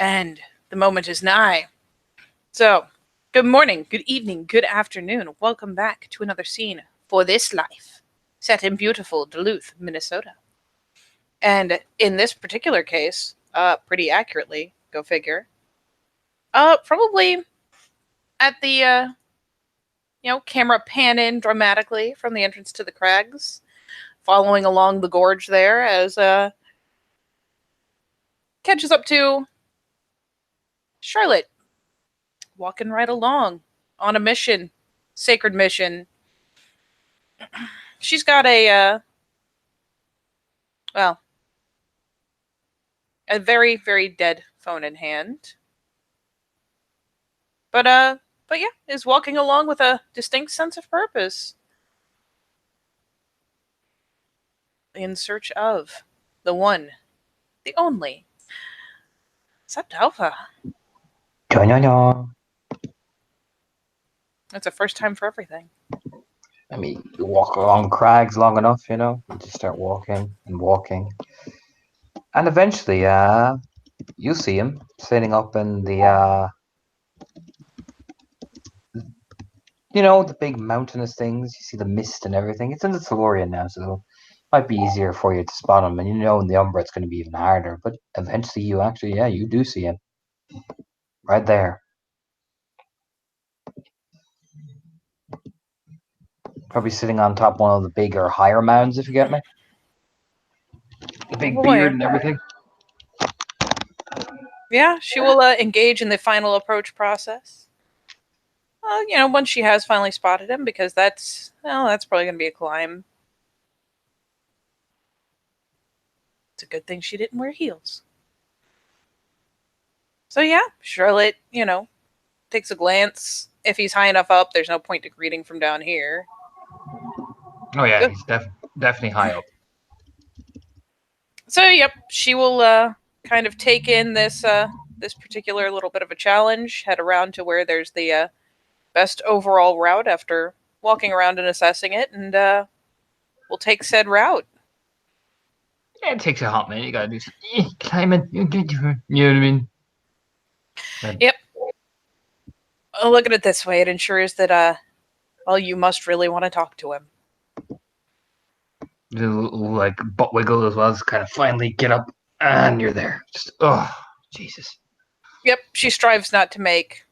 and the moment is nigh. So, good morning, good evening, good afternoon. Welcome back to another scene for this life, set in beautiful Duluth, Minnesota. And in this particular case, pretty accurately, go figure, probably at the, camera pan in dramatically from the entrance to the crags, following along the gorge there as, catches up to Charlotte, walking right along on a mission, sacred mission. She's got well, a very, very dead phone in hand. But yeah, is walking along with a distinct sense of purpose in search of the one, the only, Sept Alpha. Ja. It's a first time for everything. I mean, you walk along crags long enough, you just start walking and walking. And eventually, you see him sitting up in the big mountainous things. You see the mist and everything. It's in the Tellurian now, so it might be easier for you to spot him. And in the Umbra, it's going to be even harder. But eventually, you do see him. Right there. Probably sitting on top one of the bigger, higher mounds, if you get me. The big beard and everything. Yeah, she will engage in the final approach process. Once she has finally spotted him, because that's probably going to be a climb. It's a good thing she didn't wear heels. So yeah, Charlotte, takes a glance. If he's high enough up, there's no point to greeting from down here. Oh yeah, he's definitely high up. So yep, she will kind of take in this particular little bit of a challenge, head around to where there's the best overall route after walking around and assessing it, and we'll take said route. Yeah, it takes a hot minute. You gotta do some climbing. You know what I mean? Yep. Look at it this way: it ensures that you must really want to talk to him. Little like butt wiggle as well. Just kind of finally get up and you're there. Just Jesus. Yep, she strives not to make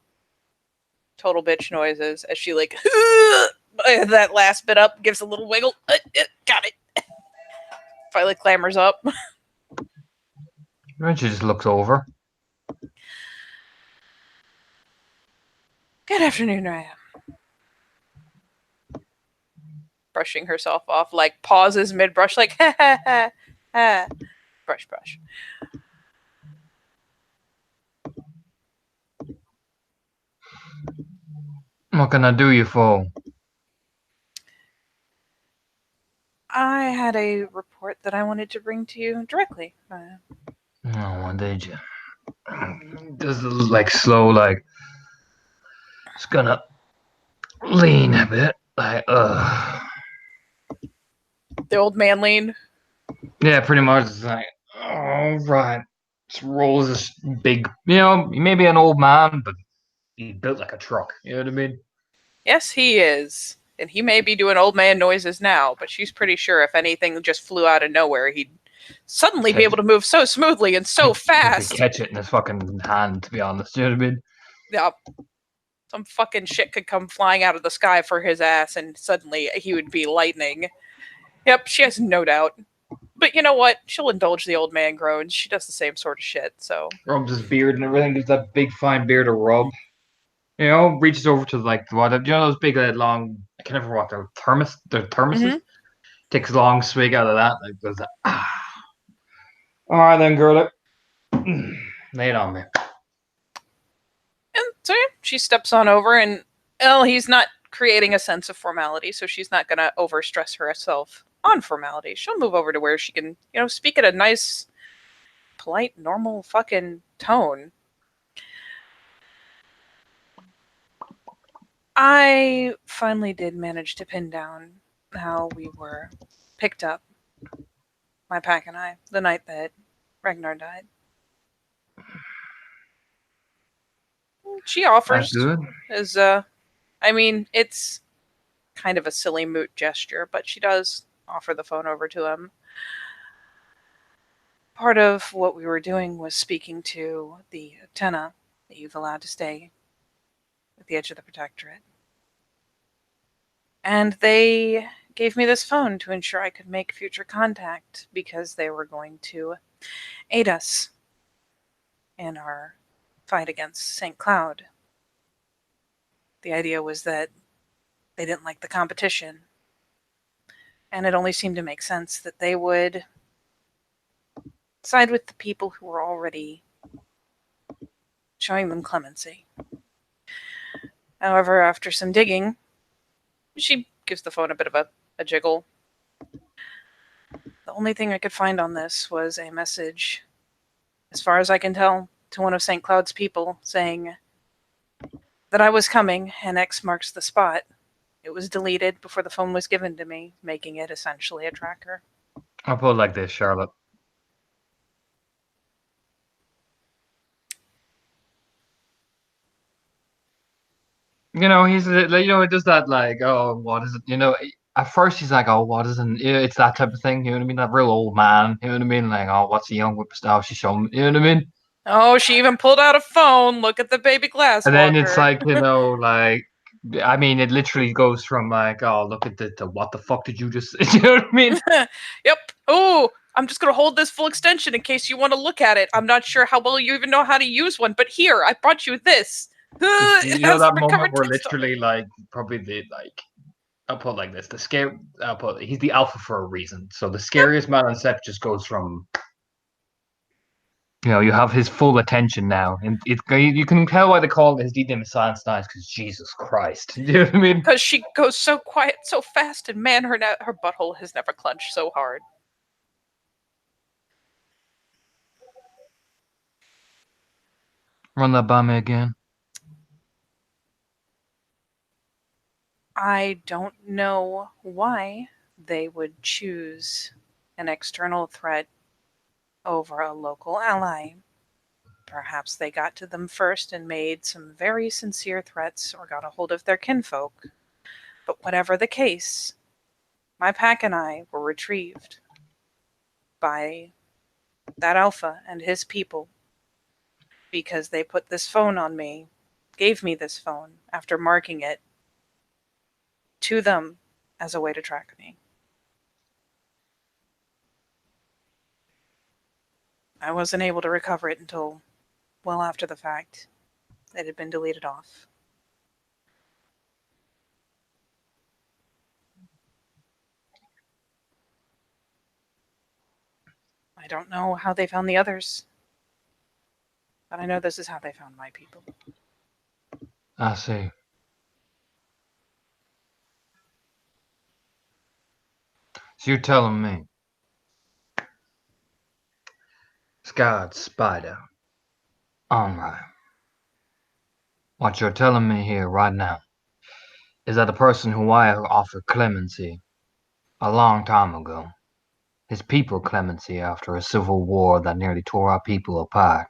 total bitch noises as she that last bit up, gives a little wiggle. Got it. Finally clambers up. And she just looks over. Good afternoon, Raya. Brushing herself off, pauses mid-brush, ha ha ha ha. Brush. What can I do you for? I had a report that I wanted to bring to you directly. Oh, did you? Just slow, it's gonna lean a bit, The old man leaned. Yeah, pretty much. It's all right. Just rolls this big, he may be an old man, but he's built like a truck. You know what I mean? Yes, he is. And he may be doing old man noises now, but she's pretty sure if anything just flew out of nowhere, he'd suddenly be able to move so smoothly and so fast. He could catch it in his fucking hand, to be honest. You know what I mean? Yeah. Some fucking shit could come flying out of the sky for his ass, and suddenly he would be lightning. Yep, she has no doubt. But you know what? She'll indulge the old man groans. She does the same sort of shit, so. Rubs his beard and everything. Gives that big, fine beard a rub. Reaches over to those big, long. I can never what they're thermoses. Mm-hmm. Takes a long swig out of that. Does that. All right then, girl. Lay it on me. And so yeah, she steps on over, and he's not creating a sense of formality, so she's not gonna overstress herself on formality. She'll move over to where she can, speak at a nice, polite, normal fucking tone. I finally did manage to pin down how we were picked up, my pack and I, the night that Ragnar died. She That's offers. good. I mean, it's kind of a silly moot gesture, but she does offer the phone over to him. Part of what we were doing was speaking to the antenna that you've allowed to stay at the edge of the protectorate. And they gave me this phone to ensure I could make future contact because they were going to aid us in our fight against St. Cloud. The idea was that they didn't like the competition, and it only seemed to make sense that they would side with the people who were already showing them clemency. However, after some digging, she gives the phone a bit of a jiggle. The only thing I could find on this was a message, as far as I can tell, to one of St. Cloud's people saying that I was coming and X marks the spot. It was deleted before the phone was given to me, making it essentially a tracker. I'll put it like this, Charlotte. He's it does that like, oh, what is it? At first he's like, oh, what is it? It's that type of thing. You know what I mean? That real old man. You know what I mean? Like, oh, what's a young whippersnapper? She's showing. You know what I mean? Oh, she even pulled out a phone. Look at the baby glass And then it's walker. like, like, I mean, it literally goes from like, oh, look at the what the fuck did you just? You know what I mean? Yep. Oh, I'm just going to hold this full extension in case you want to look at it. I'm not sure how well you even know how to use one, but here, I brought you this. It has That moment recovered where text. literally like probably the like I'll put it like this: he's the alpha for a reason. So the scariest man on set just goes from you have his full attention now, and you can tell why they call his name is Silence Night because Jesus Christ, do you know what I mean? Because she goes so quiet, so fast, and man, her butthole has never clenched so hard. Run that by me again. I don't know why they would choose an external threat over a local ally. Perhaps they got to them first and made some very sincere threats or got a hold of their kinfolk. But whatever the case, my pack and I were retrieved by that alpha and his people because they put this phone on me, gave me this phone after marking it to them as a way to track me. I wasn't able to recover it until well after the fact. It had been deleted off. I don't know how they found the others, but I know this is how they found my people. I see. So you're telling me, Scarred Spider, alright. What you're telling me here right now is that the person who I offered clemency a long time ago, his people clemency after a civil war that nearly tore our people apart.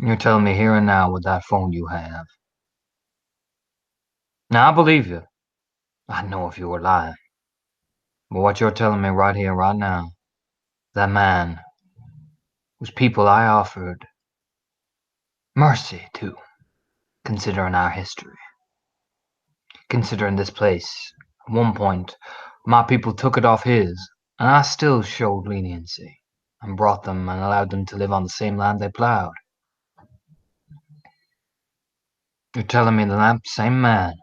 You're telling me here and now with that phone you have. Now I believe you. I know if you were lying. But what you're telling me right here, right now, that man whose people I offered mercy to, considering our history, considering this place, at one point, my people took it off his, and I still showed leniency, and brought them and allowed them to live on the same land they plowed. You're telling me that same man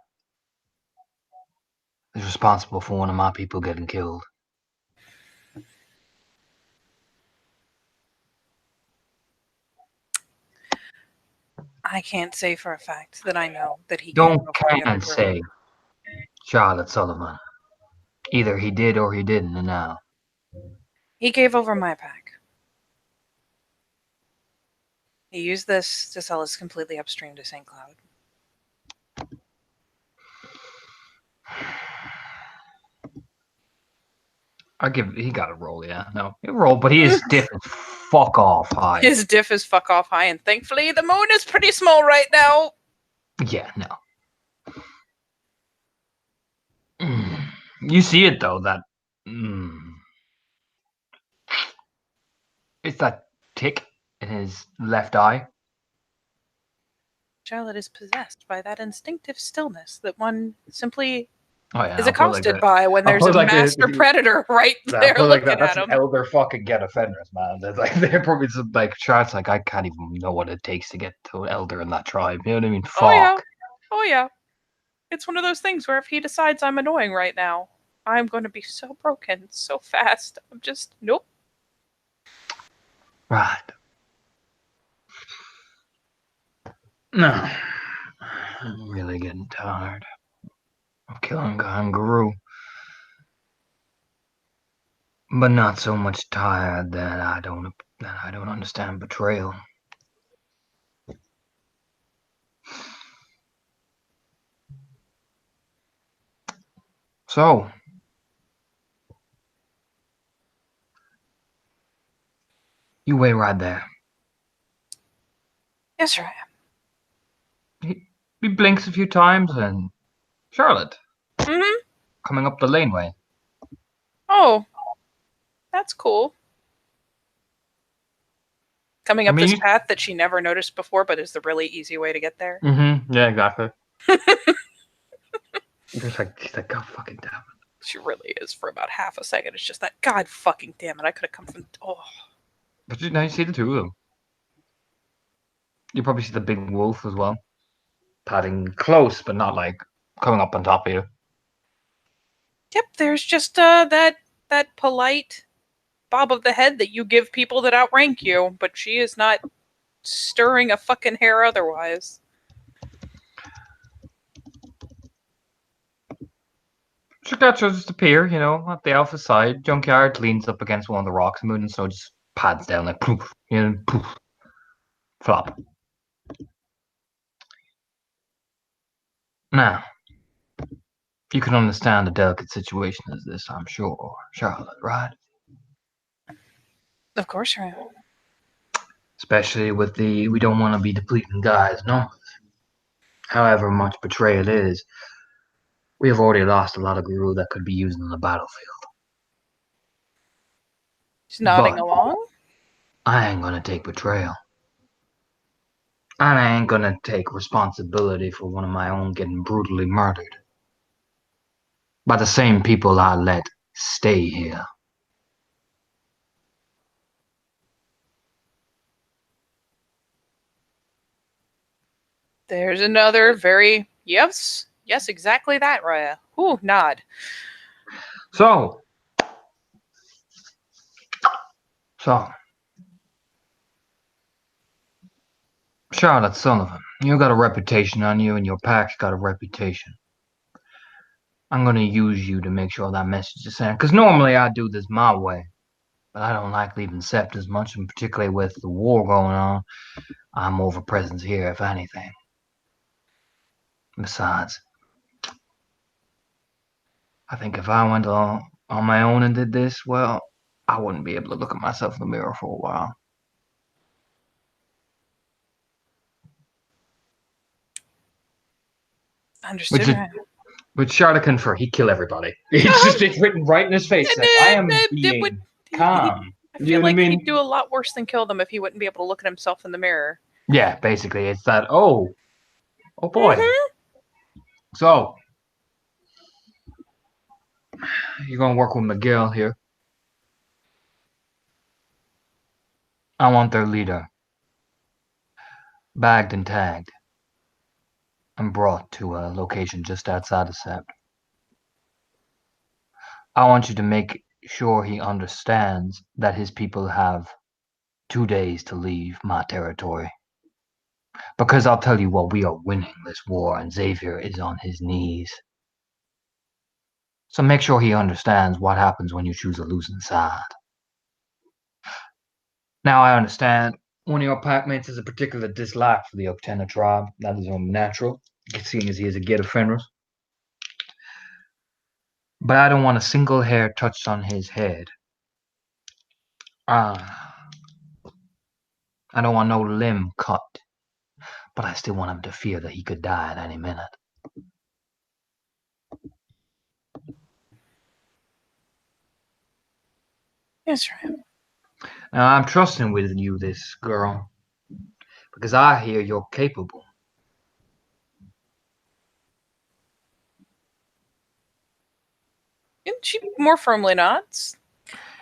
is responsible for one of my people getting killed? I can't say for a fact that I know that he came Don't before the other can group. say, Charlotte Sullivan. Either he did or he didn't, and now. He gave over my pack. He used this to sell us completely upstream to St. Cloud. He got a roll, yeah. No, he roll, but he is diff as fuck off high. His diff is fuck off high, and thankfully the moon is pretty small right now. Yeah, no. You see it though, that it's that tick in his left eye. Charlotte is possessed by that instinctive stillness that one simply Yeah, is accosted by when there's a master predator right there looking at him. Elder fucking get offenders, man. They're probably like Charlotte's like, I can't even know what it takes to get to an elder in that tribe. You know what I mean? Fuck. Oh yeah. It's one of those things where if he decides I'm annoying right now, I'm going to be so broken so fast. I'm just nope. Right. No. I'm really getting tired of killing kangaroo. But not so much tired that I don't understand betrayal. So, you wait right there. Yes, sir, I am. He blinks a few times and Charlotte. Mm-hmm. Coming up the laneway. Oh, that's cool. Coming up this path that she never noticed before, but is the really easy way to get there. Mm-hmm. Yeah, exactly. She's like, God fucking damn it. She really is for about half a second. It's just that, God fucking damn it, I could have come from... Oh. But now you see the two of them. You probably see the big wolf as well. Padding close, but not like coming up on top of you. Yep, there's just that polite bob of the head that you give people that outrank you, but she is not stirring a fucking hair otherwise. Shikatsu just appear, at the alpha side. Junkyard leans up against one of the rocks, and Moon so just pads down like poof, poof, flop. Now, you can understand a delicate situation as this, I'm sure, Charlotte, right? Of course, right. Especially with we don't want to be depleting guys' numbers. However much betrayal is, we have already lost a lot of guru that could be used on the battlefield. She's nodding along. I ain't gonna take betrayal. And I ain't gonna take responsibility for one of my own getting brutally murdered by the same people I let stay here. There's another very yes, exactly that, Raya. Ooh, nod. So, Charlotte Sullivan, you got a reputation on you, and your pack's got a reputation. I'm gonna use you to make sure that message is sent. Because normally I do this my way, but I don't like leaving Sept as much, and particularly with the war going on, I'm over presence here, if anything. Besides, I think if I went on my own and did this, well, I wouldn't be able to look at myself in the mirror for a while. Understood. With Charlatan for he'd kill everybody. It's written right in his face. Like, I am being calm. I feel like he'd do a lot worse than kill them if he wouldn't be able to look at himself in the mirror. Yeah, basically, it's that. Oh boy. Mm-hmm. So you're gonna work with Miguel here. I want their leader bagged and tagged and brought to a location just outside of Sept. I want you to make sure he understands that his people have 2 days to leave my territory. Because I'll tell you what, we are winning this war and Xavier is on his knees. So make sure he understands what happens when you choose a losing side. Now I understand one of your packmates has a particular dislike for the Octana tribe. That is only natural, seeing as he is a Gate of Fenris. But I don't want a single hair touched on his head. Ah, I don't want no limb cut. But I still want him to fear that he could die at any minute. Yes, Ram. Now I'm trusting with you, this girl, because I hear you're capable. And she more firmly nods.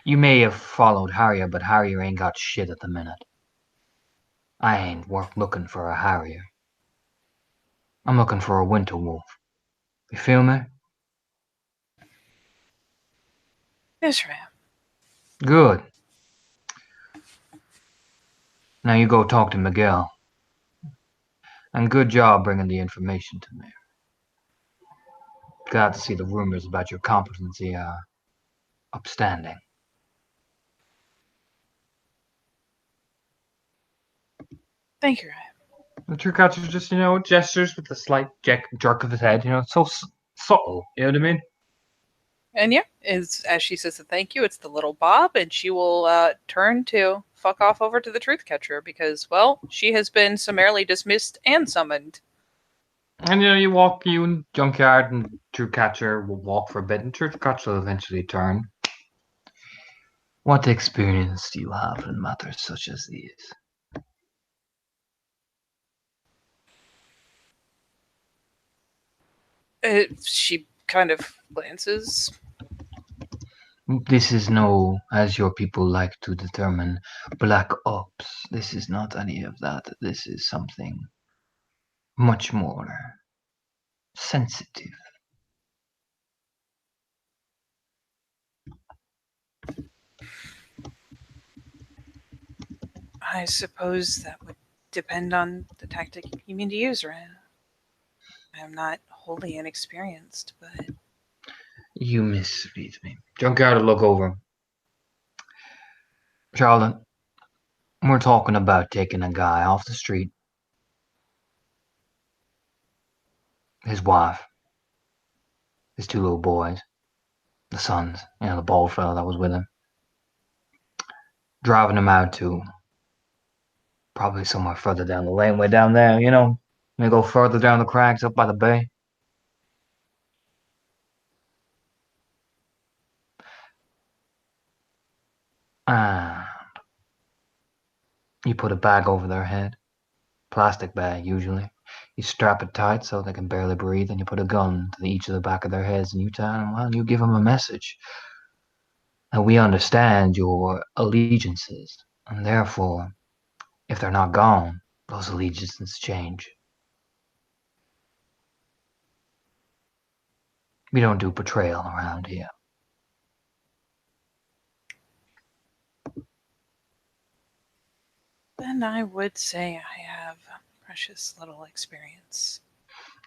You may have followed Harrier, but Harrier ain't got shit at the minute. I ain't looking for a Harrier. I'm looking for a winter wolf. You feel me? Yes, Ram. Good. Now you go talk to Miguel. And good job bringing the information to me. Glad to see the rumors about your competency are upstanding. Thank you, Ram. The true catcher just, gestures with a slight jerk of his head. It's so subtle. You know what I mean? And yeah, as she says a thank you, it's the little Bob, and she will turn to fuck off over to the truth catcher because, well, she has been summarily dismissed and summoned. And you and Junkyard and True Catcher will walk for a bit, and True Catcher will eventually turn. What experience do you have in matters such as these? She kind of glances. This is no, as your people like to determine, black ops. This is not any of that. This is something much more sensitive. I suppose that would depend on the tactic you mean to use, Ran. I'm not wholly inexperienced, but You misread me. Junkyard will look over. Charlotte, we're talking about taking a guy off the street, his wife, his two little boys, the sons, the bald fellow that was with him, driving him out to probably somewhere further down the laneway down there, Maybe go further down the crags up by the bay. Ah, you put a bag over their head, plastic bag usually. You strap it tight so they can barely breathe, and you put a gun to each of the back of their heads, and you tell them, well, you give them a message. And we understand your allegiances, and therefore, if they're not gone, those allegiances change. We don't do betrayal around here. then I would say I have precious little experience.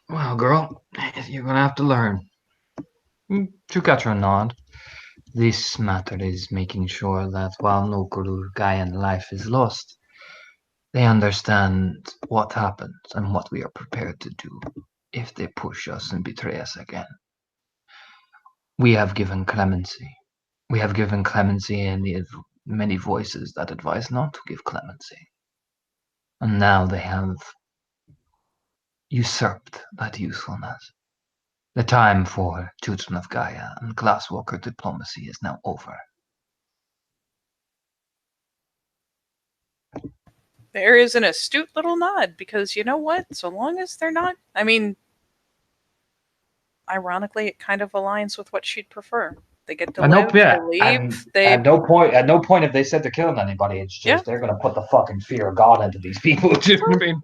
Well, girl, you're gonna have to learn. You got your nod. This matter is making sure that while no Gaian life is lost, they understand what happens and what we are prepared to do if they push us and betray us again. We have given clemency. We have given clemency in the many voices that advise not to give clemency. And now they have usurped that usefulness. The time for children of Gaia and glasswalker diplomacy is now over. There is an astute little nod because you know what? So long as they're not, I mean, ironically, it kind of aligns with what she'd prefer. They get to And no, live, they yeah, and leave, they, at no point if they said they're killing anybody, it's yeah. just they're gonna put the fucking fear of God into these people. Do you know what I mean?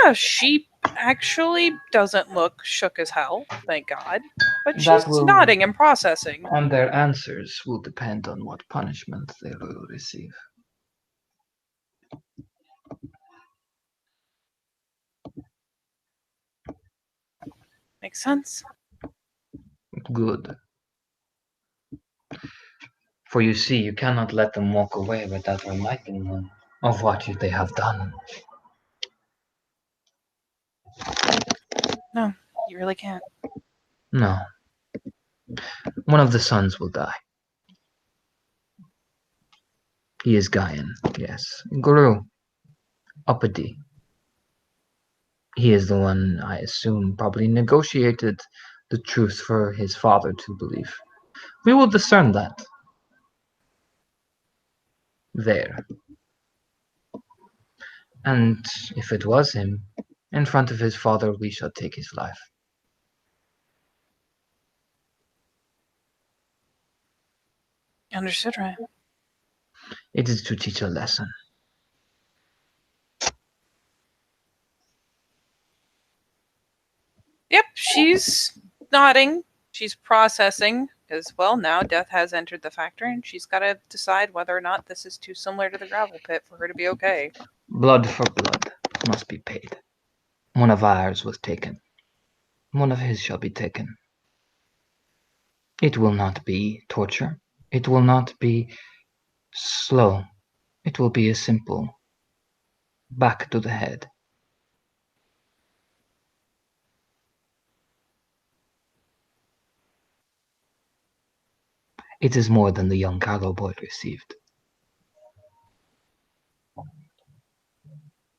Yeah, she actually doesn't look shook as hell, thank God. But That she's will, nodding and processing. and their answers will depend on what punishment they will receive. Makes sense. Good. For you see, you cannot let them walk away without reminding them of what they have done. No, you really can't. No. One of the sons will die. He is Gaian, yes. Guru, Uppity. He is the one, I assume, probably negotiated the truth for his father to believe. We will discern that. There. And if it was him, in front of his father we shall take his life. Understood, right? It is to teach a lesson. Yep, she's nodding. She's processing, because, well, now death has entered the factor, and she's got to decide whether or not this is too similar to the gravel pit for her to be okay. Blood for blood must be paid. One of ours was taken. One of his shall be taken. It will not be torture. It will not be slow. It will be a simple back to the head. It is more than the young Carlo boy received.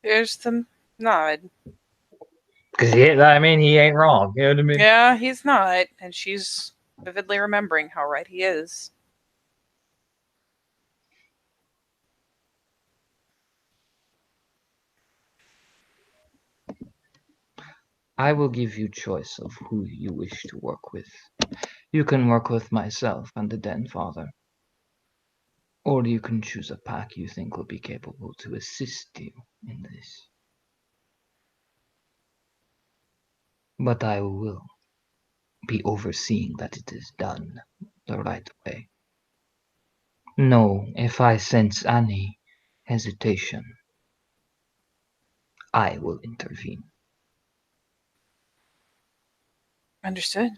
There's the nod. Because he ain't wrong. You know what I mean? Yeah, he's not, and she's vividly remembering how right he is. I will give you choice of who you wish to work with. You can work with myself and the Den Father. Or you can choose a pack you think will be capable to assist you in this. But I will be overseeing that it is done the right way. No, if I sense any hesitation, I will intervene. Understood.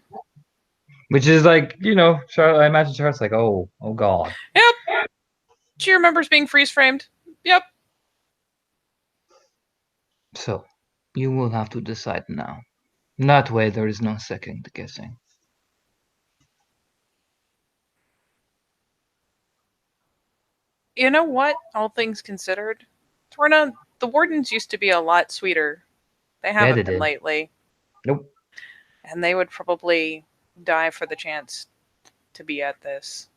Which is like, Charlotte, I imagine Charlotte's like, oh God. Yep. She remembers being freeze framed. Yep. So, you will have to decide now. That way there is no second guessing. You know what? All things considered, Torna, the wardens used to be a lot sweeter. They Yeah, they haven't been did. lately. Nope. And they would probably die for the chance to be at this.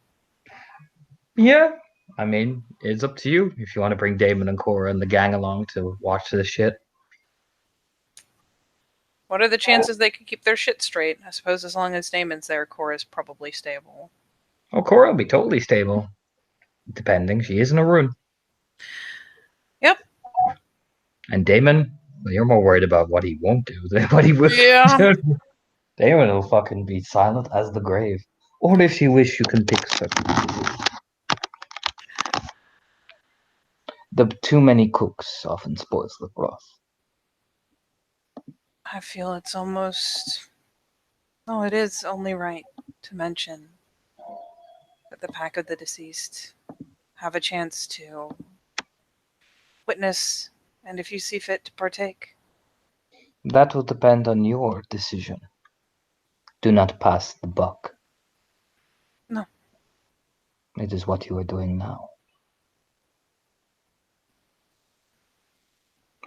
Yeah. I mean, it's up to you if you want to bring Damon and Cora and the gang along to watch this shit. What are the chances they could keep their shit straight? I suppose as long as Damon's there, Cora's probably stable. Oh, Cora will be totally stable. Depending. She is in a rune. Yep. And Damon, well, you're more worried about what he won't do than what he will Yeah. do. Damon will fucking be silent as the grave. Or if you wish, you can pick certain. The too many cooks often spoils the broth. I feel it's almost. Oh, it is only right to mention that the pack of the deceased have a chance to witness, and if you see fit to partake. That will depend on your decision. Do not pass the buck. No. It is what you are doing now.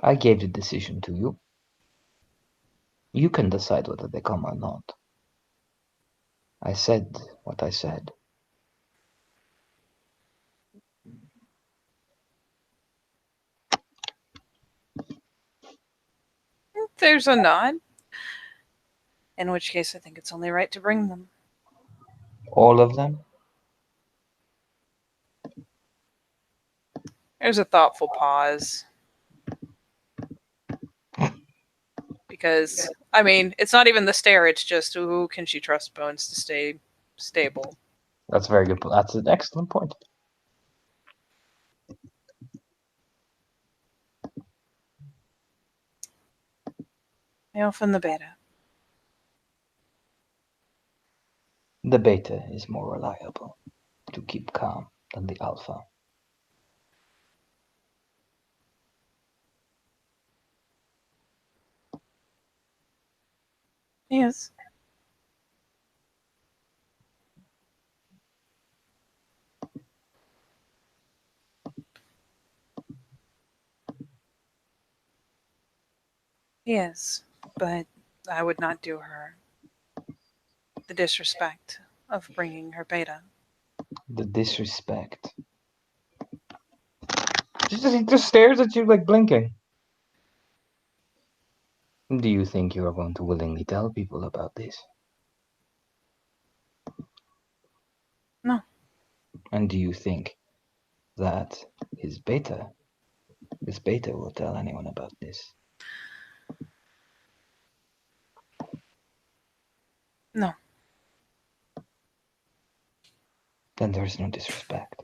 I gave the decision to you. You can decide whether they come or not. I said what I said. There's a nod. In which case, I think it's only right to bring them. All of them? There's a thoughtful pause. Because, I mean, it's not even the stare, it's just, ooh, can she trust Bones to stay stable? That's very good. That's an excellent point. The Alpha and the Beta. The beta is more reliable to keep calm than the alpha. Yes. He is, but I would not do her the disrespect of bringing her beta. The disrespect. He just stares at you like blinking. Do you think you are going to willingly tell people about this? No, And do you think that his beta, this beta will tell anyone about this? no. Then there's no disrespect.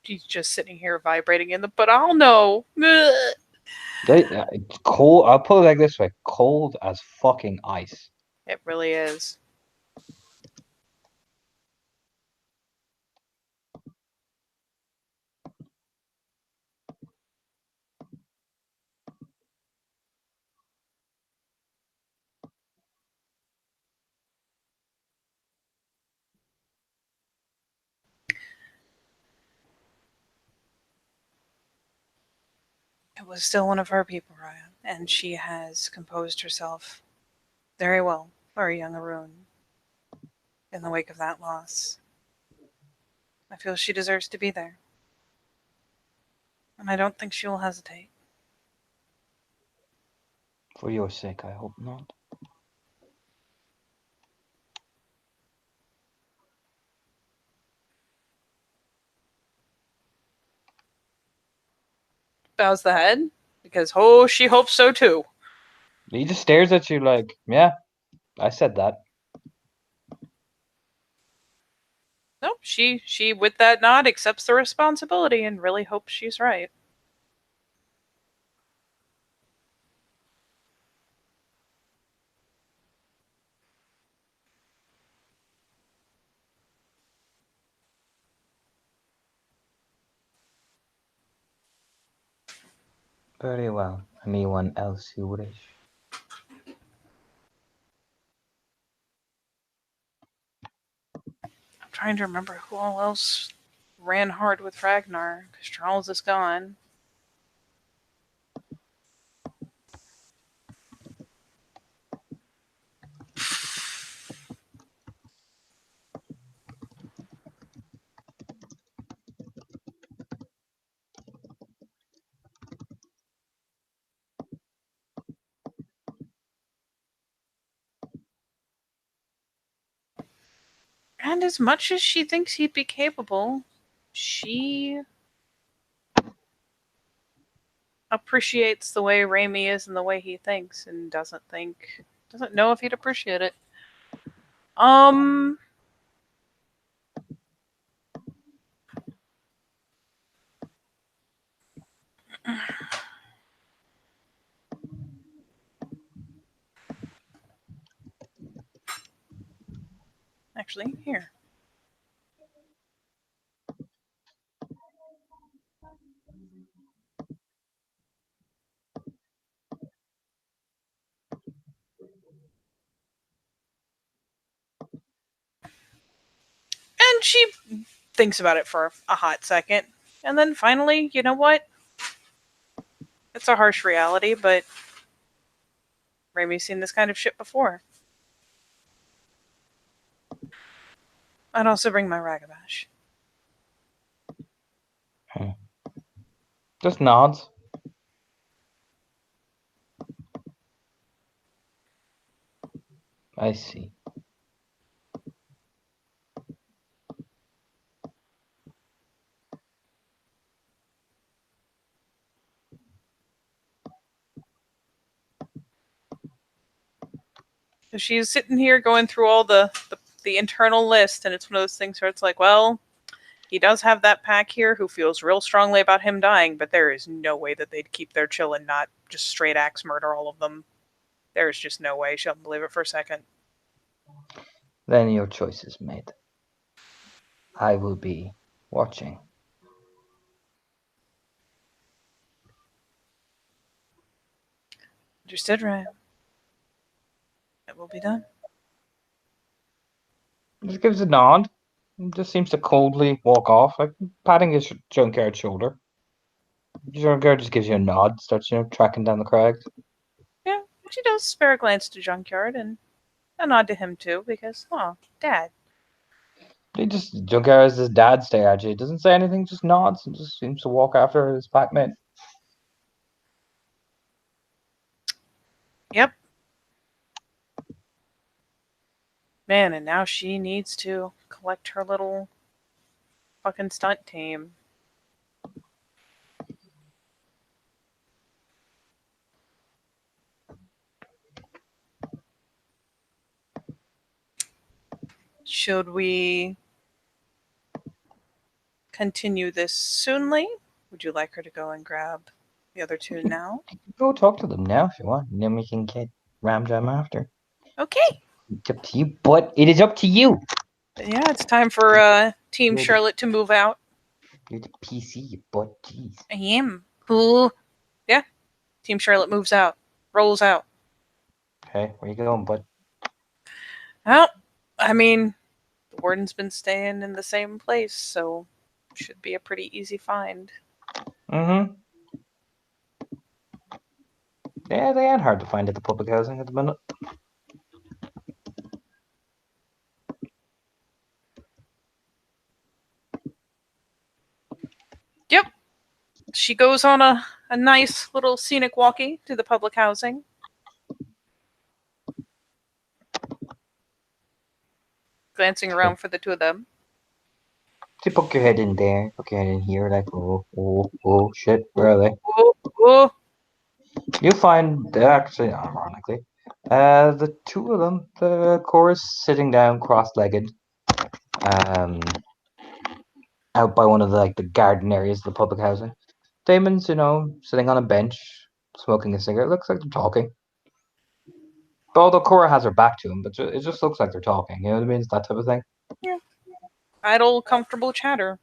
She's just sitting here vibrating in the, but I'll know. Ugh. It's cold. I'll put it like this way: cold as fucking ice. It really is. It was still one of her people, Raya, and she has composed herself very well for a young Arun in the wake of that loss. I feel she deserves to be there, and I don't think she will hesitate. For your sake, I hope not. Bows the head, because oh, she hopes so too. He just stares at you like, yeah, I said that. Nope, she with that nod accepts the responsibility and really hopes she's right. Very well. Anyone else you wish? I'm trying to remember who all else ran hard with Ragnar, because Charles is gone. And as much as she thinks he'd be capable, she appreciates the way Raimi is and the way he thinks and doesn't know if he'd appreciate it. Um actually here. And she thinks about it for a hot second. And then finally, you know what? It's a harsh reality, but Raimi's seen this kind of shit before. I'd also bring my Ragabash. Just nods. I see. She's sitting here going through all the internal list, and it's one of those things where it's like, well, he does have that pack here who feels real strongly about him dying, but there is no way that they'd keep their chill and not just straight axe murder all of them. There's just no way. She doesn't believe it for a second. Then your choice is made. I will be watching. Understood, right? It will be done. Just gives a nod. Just seems to coldly walk off, like patting his Junkyard shoulder. Junkyard just gives you a nod, starts, tracking down the crags. Yeah, she does spare a glance to Junkyard and a nod to him too, because, oh, Dad. Junkyard has his dad stare at you. He doesn't say anything, just nods and just seems to walk after his pack mate. Yep. Man, and now she needs to collect her little fucking stunt team. Should we continue this soonly? Would you like her to go and grab the other two now? Go talk to them now if you want, and then we can get Ram Jam after. Okay. It's up to you, but it is up to you. Yeah, it's time for Team You're the, Charlotte to move out. you're the PC, you butt. Jeez. I am. Who? Yeah. Team Charlotte moves out. Rolls out. Okay, where you going, bud? Well, I mean, the warden's been staying in the same place, so should be a pretty easy find. Mm-hmm. Yeah, they ain't hard to find at the public housing at the minute. Yep. She goes on a nice little scenic walkie to the public housing. Glancing around for the two of them. So you poke your head in there, poke your head in here, like, oh, shit, where are they? Oh. You find, actually, ironically, the two of them, the chorus sitting down cross-legged, um, out by one of the garden areas of the public housing. Damon's, sitting on a bench, smoking a cigarette. Looks like they're talking. Although Cora has her back to him, but it just looks like they're talking. You know what I mean? It's that type of thing. Yeah. Idle, comfortable chatter.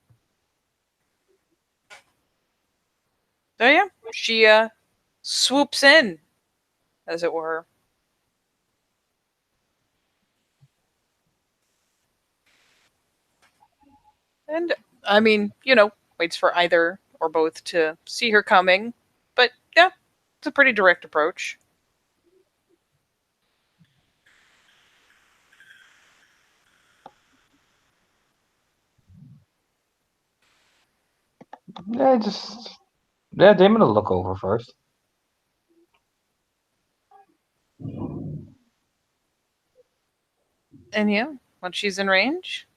So yeah, she swoops in, as it were. And, I mean, waits for either or both to see her coming. But, yeah, it's a pretty direct approach. Yeah, Damon will look over first. And, yeah, once she's in range,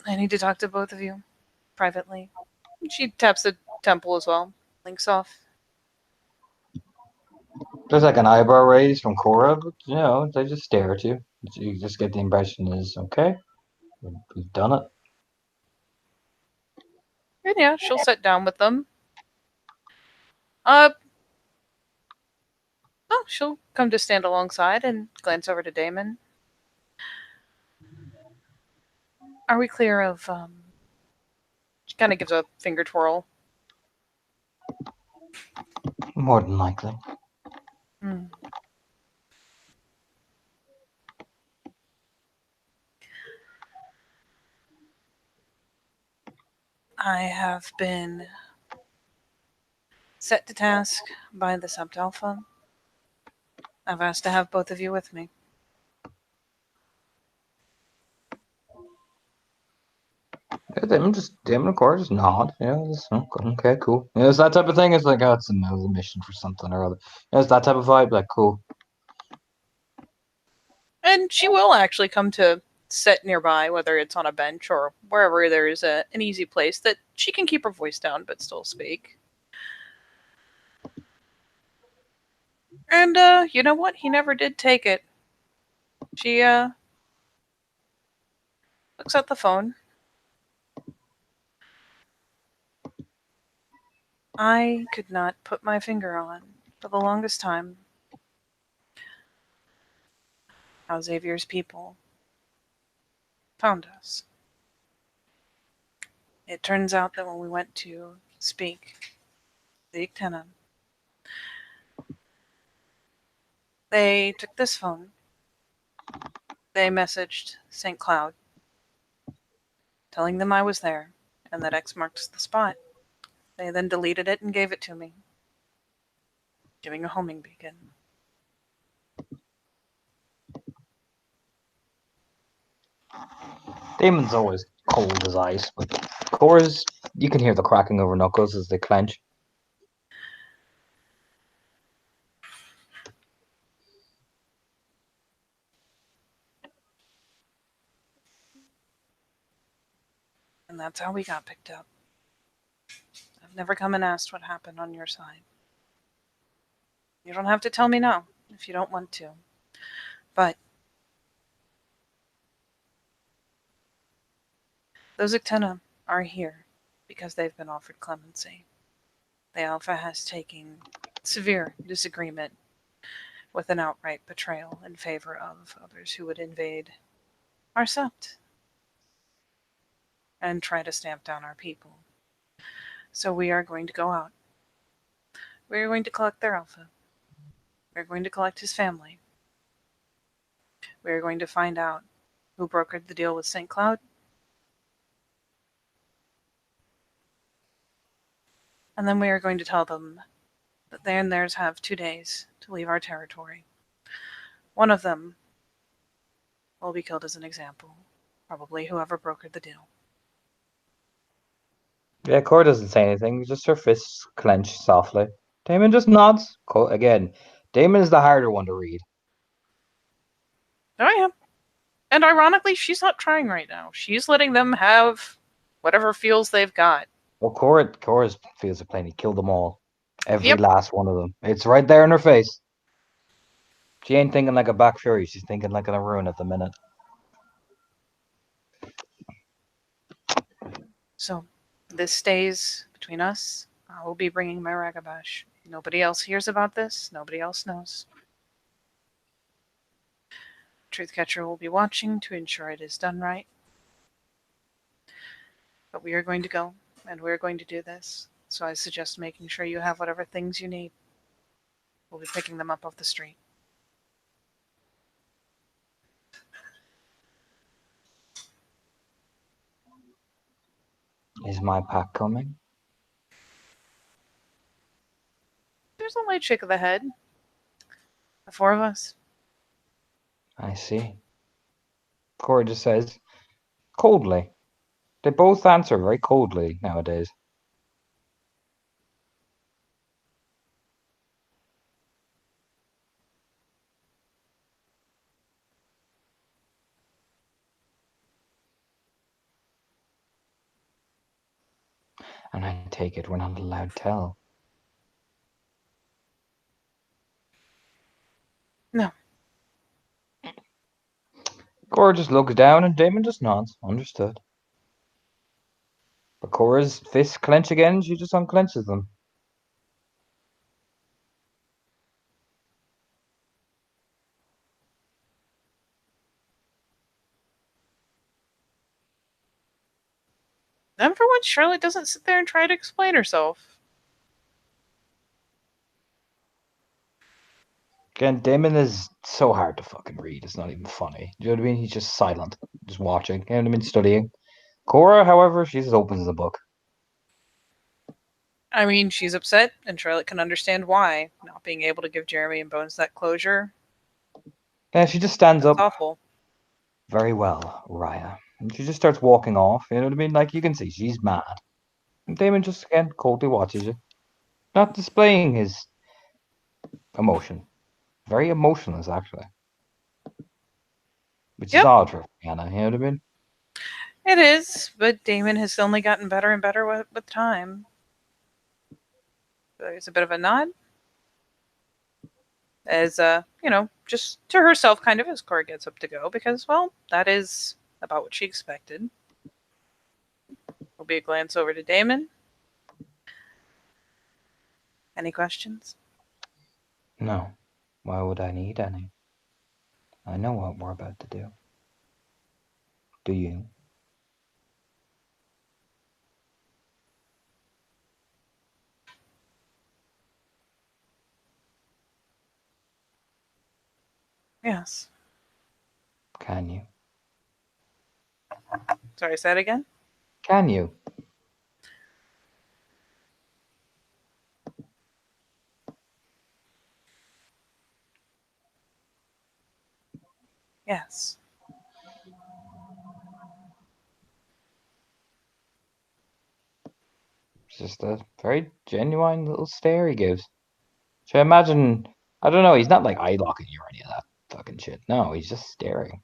I need to talk to both of you privately. She taps the temple as well. Links off. There's like an eyebrow raise from Cora, but they just stare at you. You just get the impression is okay. We've done it. And yeah, she'll sit down with them. Uh, oh, she'll come to stand alongside and glance over to Damon. Are we clear of, She kind of gives a finger twirl. More than likely. Hmm. I have been set to task by the Subtalpha. I've asked to have both of you with me. Yeah, Damon and Cora just nod. Okay, cool. It's that type of thing. It's like, oh, it's a mission for something or other. It's that type of vibe. Like, cool. And she will actually come to sit nearby, whether it's on a bench or wherever there is an easy place that she can keep her voice down but still speak. And you know what? He never did take it. She looks at the phone. I could not put my finger on for the longest time how Xavier's people found us. It turns out that when we went to speak the Ictenon, they took this phone. They messaged St. Cloud. telling them I was there and that X marks the spot. They then deleted it and gave it to me, giving a homing beacon. Damon's always cold as ice, but Cora's, you can hear the cracking over knuckles as they clench. And that's how we got picked up. I've never come and asked what happened on your side. You don't have to tell me now if you don't want to. But those Ictena are here because they've been offered clemency. The Alpha has taken severe disagreement with an outright betrayal in favor of others who would invade our sept and try to stamp down our people. So we are going to go out. We are going to collect their Alpha. We are going to collect his family. We are going to find out who brokered the deal with St. Cloud. And then we are going to tell them that they and theirs have 2 days to leave our territory. One of them will be killed as an example. Probably whoever brokered the deal. Yeah, Cora doesn't say anything, just her fists clench softly. Damon just nods. Again, Damon is the harder one to read. Oh, yeah. And ironically, she's not trying right now. She's letting them have whatever feels they've got. Well, Cora's feels are plain. He killed them all. Every Yep. last one of them. It's right there in her face. She ain't thinking like a Black Fury. She's thinking like an Arun at the minute. So, this stays between us. I will be bringing my Ragabash. Nobody else hears about this. Nobody else knows. Truthcatcher will be watching to ensure it is done right. But we are going to go, and we are going to do this. So I suggest making sure you have whatever things you need. We'll be picking them up off the street. Is my pack coming? There's a light shake of the head. The 4 of us. I see. Cora just says, coldly. They both answer very coldly nowadays. And I take it we're not allowed to tell. No. Cora just looks down and Damon just nods. Understood. But Cora's fists clench again. She just unclenches them. And for once, Charlotte doesn't sit there and try to explain herself. Again, Damon is so hard to fucking read. It's not even funny. Do you know what I mean? He's just silent, just watching. You know what I mean? Studying. Cora, however, she's as open as a book. I mean, she's upset, and Charlotte can understand why. Not being able to give Jeremy and Bones that closure. Yeah, she just stands That's up. awful. Very well, Raya. And she just starts walking off. You know what I mean? Like, you can see she's mad. And Damon just, again, coldly watches you. Not displaying his emotion. Very emotionless, actually. Which is Yep, odd for Hannah, you know what I mean? it is, but Damon has only gotten better and better with time. There's a bit of a nod. As, just to herself, kind of, as Cora gets up to go, because, well, that is about what she expected. Will be a glance over to Damon. Any questions? No. Why would I need any? I know what we're about to do. Do you? Yes. Can you? Sorry, say that again? Can you? Yes. It's just a very genuine little stare he gives. So I imagine, I don't know, he's not like eye locking you or any of that fucking shit. No, he's just staring.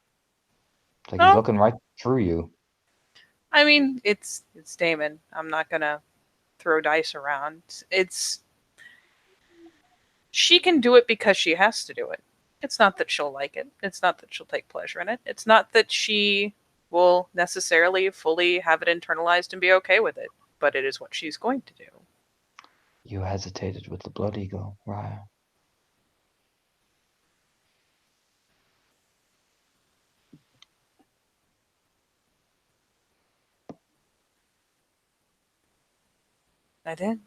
It's like he's No, looking right through you. I mean it's Damon. I'm not gonna throw dice around. It's she can do it because she has to do it. It's not that she'll like it. It's not that she'll take pleasure in it. It's not that she will necessarily fully have it internalized and be okay with it, but it is what she's going to do. You hesitated with the blood eagle, right? I did.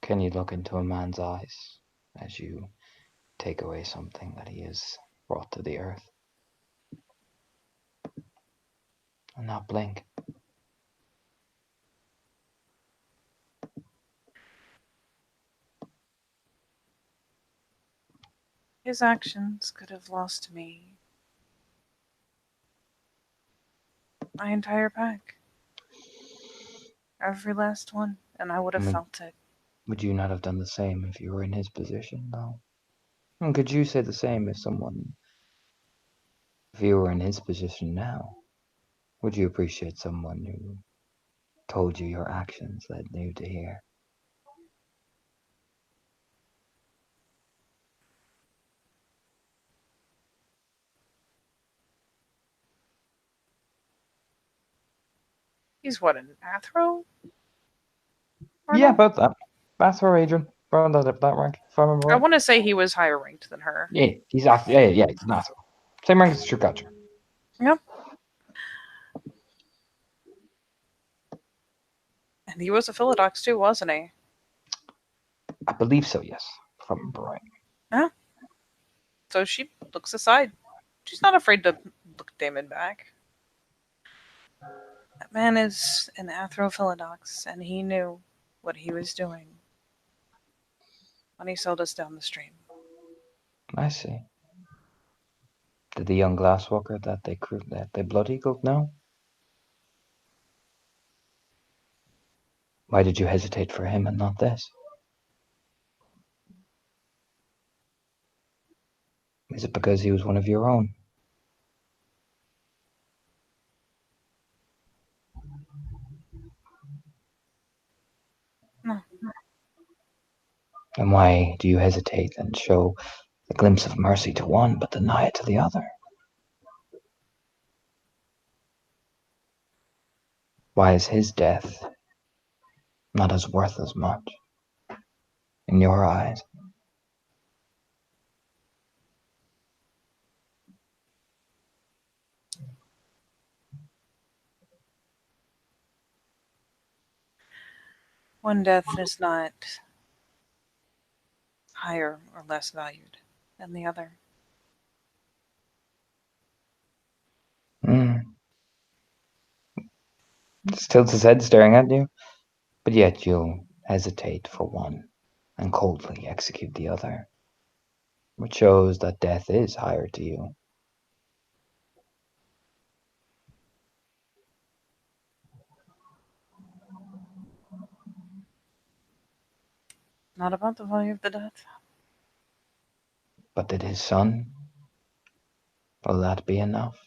Can you look into a man's eyes as you take away something that he has brought to the earth and not blink? His actions could have lost me my entire pack. Every last one. And I would have Would, felt it. would you not have done the same if you were in his position, though? And could you say the same if you were in his position now? Would you appreciate someone who told you your actions led you to here? He's what, an Athro? Or Yeah, no? about that. That's for Adrian. Around that rank, if I remember I right. want to say he was higher ranked than her. Yeah, he's after. Yeah, he's an asshole. Same rank as True Catcher. Yep. And he was a Philodox too, wasn't he? I believe so. Yes, if I remember right. Yeah. So she looks aside. She's not afraid to look Damon back. That man is an Athrophilodox, and he knew what he was doing when he sold us down the stream. I see. Did the young glasswalker that they blood eagled know? Why did you hesitate for him and not this? Is it because he was one of your own? No, And why do you hesitate and show a glimpse of mercy to one but deny it to the other? Why is his death not as worth as much in your eyes? one death is not higher or less valued than the other. Mm. Tilts his head staring at you, but yet you'll hesitate for one and coldly execute the other, which shows that death is higher to you. Not about the value of the death. But did his son, will that be enough?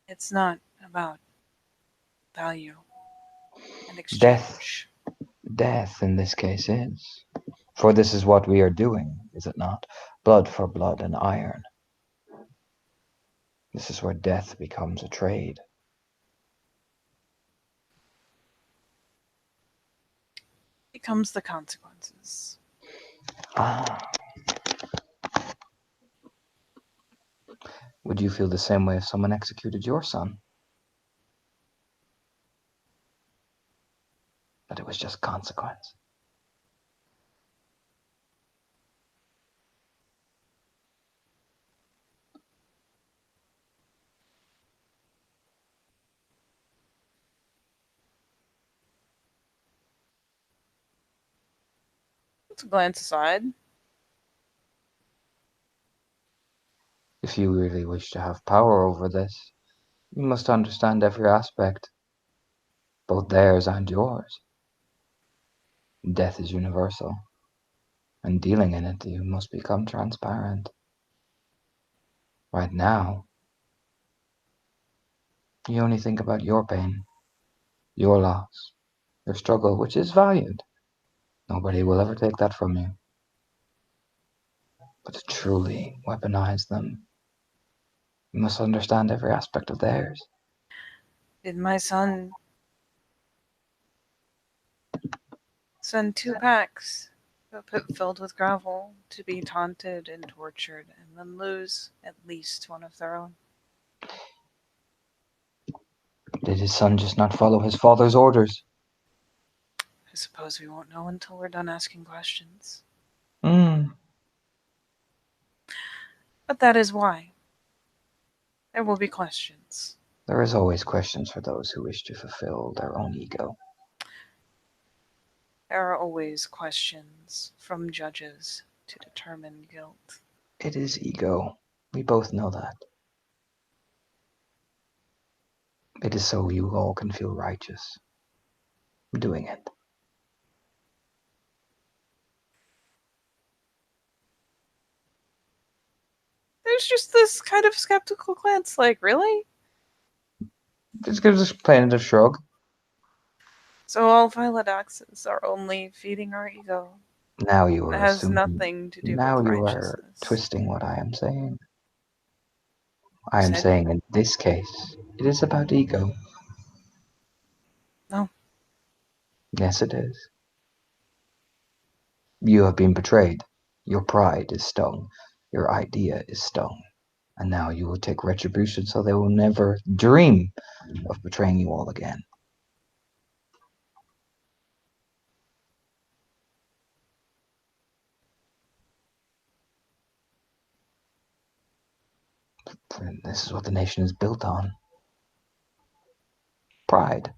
It's not about value and Death, exchange. death in this case is. For this is what we are doing, is it not? Blood for blood and iron. This is where death becomes a trade. Becomes the consequences. Ah, would you feel the same way if someone executed your son? That it was just consequence. Let's glance aside. If you really wish to have power over this, you must understand every aspect, both theirs and yours. Death is universal, and dealing in it, you must become transparent. Right now, you only think about your pain, your loss, your struggle, which is valued. Nobody will ever take that from you. But to truly weaponize them, you must understand every aspect of theirs. Did my son send 2 packs of a pit filled with gravel to be taunted and tortured and then lose at least one of their own? Did his son just not follow his father's orders? I suppose we won't know until we're done asking questions. Hmm. But that is why. There will be questions. There is always questions for those who wish to fulfill their own ego. There are always questions from judges to determine guilt. It is ego. We both know that. It is so you all can feel righteous doing it. There's just this kind of skeptical glance, like, really? Just gives us plain a shrug. So all violent acts are only feeding our ego. Now you It are has assuming. nothing to do Now with you are righteousness. twisting what I am saying. You I am said saying in this case, it is about ego. no. Yes, it is. You have been betrayed. Your pride is stung. Your idea is stung. And now you will take retribution so they will never dream of betraying you all again. And this is what the nation is built on. Pride.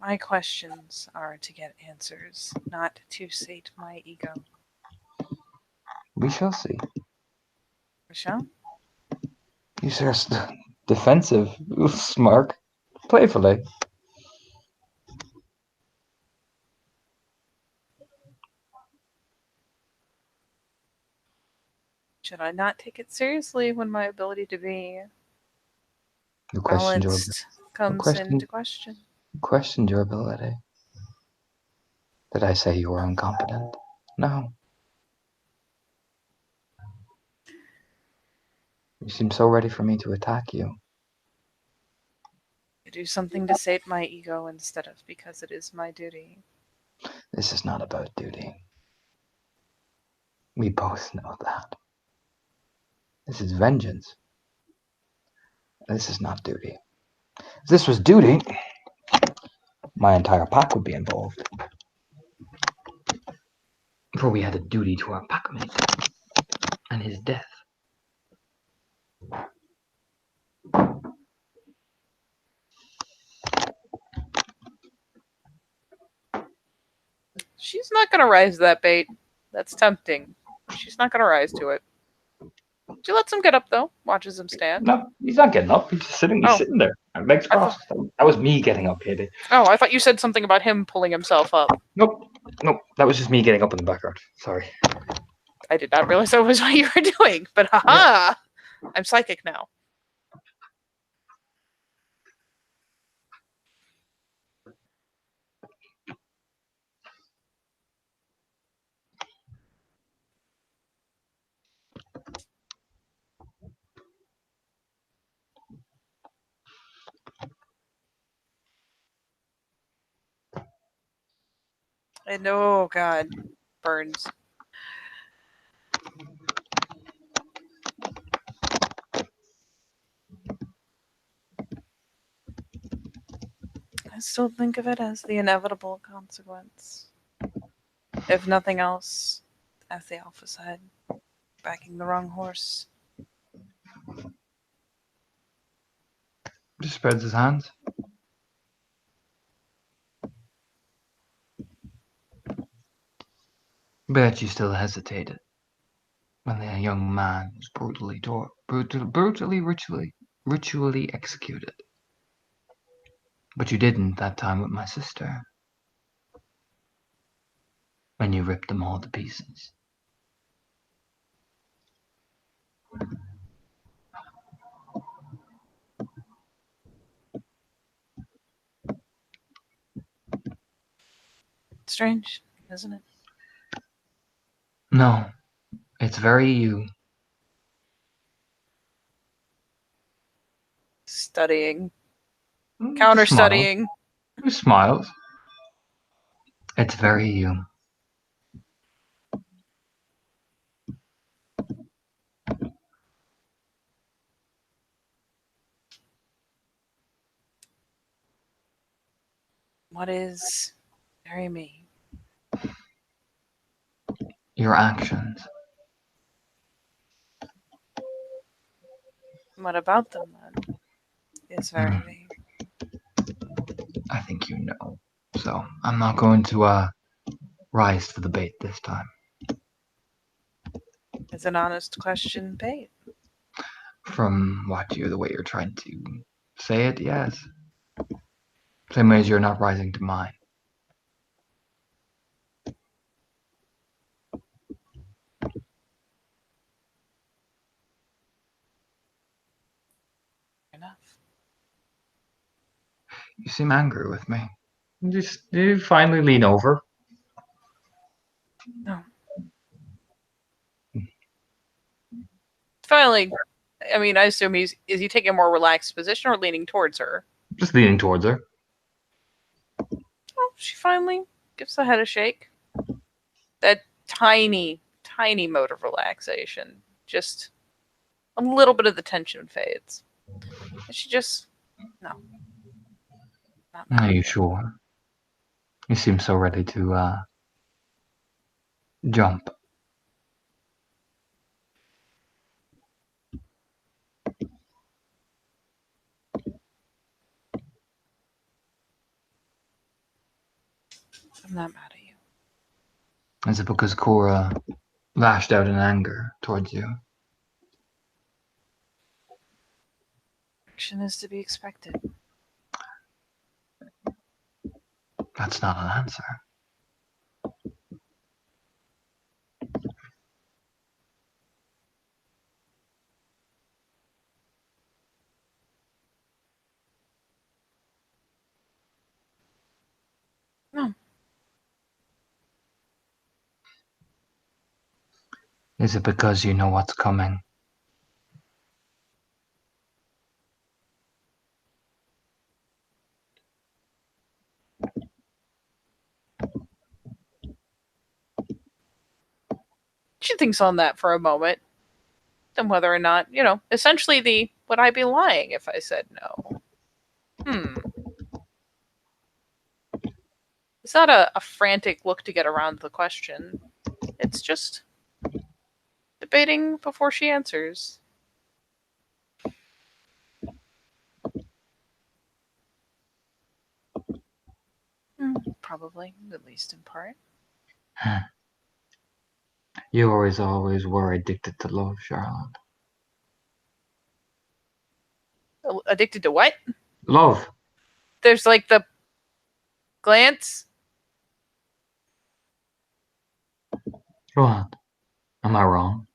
My questions are to get answers, not to sate my ego. We shall see. Michelle? You are defensive, Smark, playfully. Should I not take it seriously when my ability to be You balanced comes questioned, into question? you questioned your ability. Did I say you were incompetent? No. You seem so ready for me to attack you. To do something to sate my ego instead of because it is my duty. This is not about duty. We both know that. This is vengeance. This is not duty. If this was duty, my entire pack would be involved. For we had a duty to our packmate and his death. She's not gonna rise to that bait. That's tempting. She's not gonna rise to it. She lets him get up though, watches him stand. No, he's not getting up. He's just sitting. He's Oh. sitting there. Legs I thought, crossed. That was me getting up, Katie. I thought you said something about him pulling himself up. Nope. That was just me getting up in the background. Sorry. I did not realize that was what you were doing, but haha! I'm psychic now. And oh god, burns. I still think of it as the inevitable consequence. If nothing else, as the Alpha said, backing the wrong horse. Just spreads his hands. Bet you still hesitated when the young man was ritually executed. But you didn't that time with my sister, when you ripped them all to pieces. Strange, isn't it? No, it's very you. Studying. Just smiles. Counter-studying. Just smiles. It's very you. What is very me? Your actions. What about them, then, is very me? I think you know. So I'm not going to rise to the bait this time. It's an honest question, bait. From the way you're trying to say it, yes. Same way as you're not rising to mine. Enough. You seem angry with me. You finally lean over. No. Finally, I mean, I assume is he taking a more relaxed position or leaning towards her? Just leaning towards her. Oh, she finally gives the head a shake. That tiny, tiny mode of relaxation. Just a little bit of the tension fades. And she just, no. Not Are mad. you sure? You seem so ready to jump. I'm not mad at you. Is it because Cora lashed out in anger towards you? Action is to be expected. That's not an answer. No. Is it because you know what's coming? She thinks on that for a moment. And whether or not, essentially would I be lying if I said no? It's not a frantic look to get around the question. It's just debating before she answers. Probably, at least in part. You always were addicted to love, Charlotte. Addicted to what? Love. There's like the glance. Go on. Am I wrong?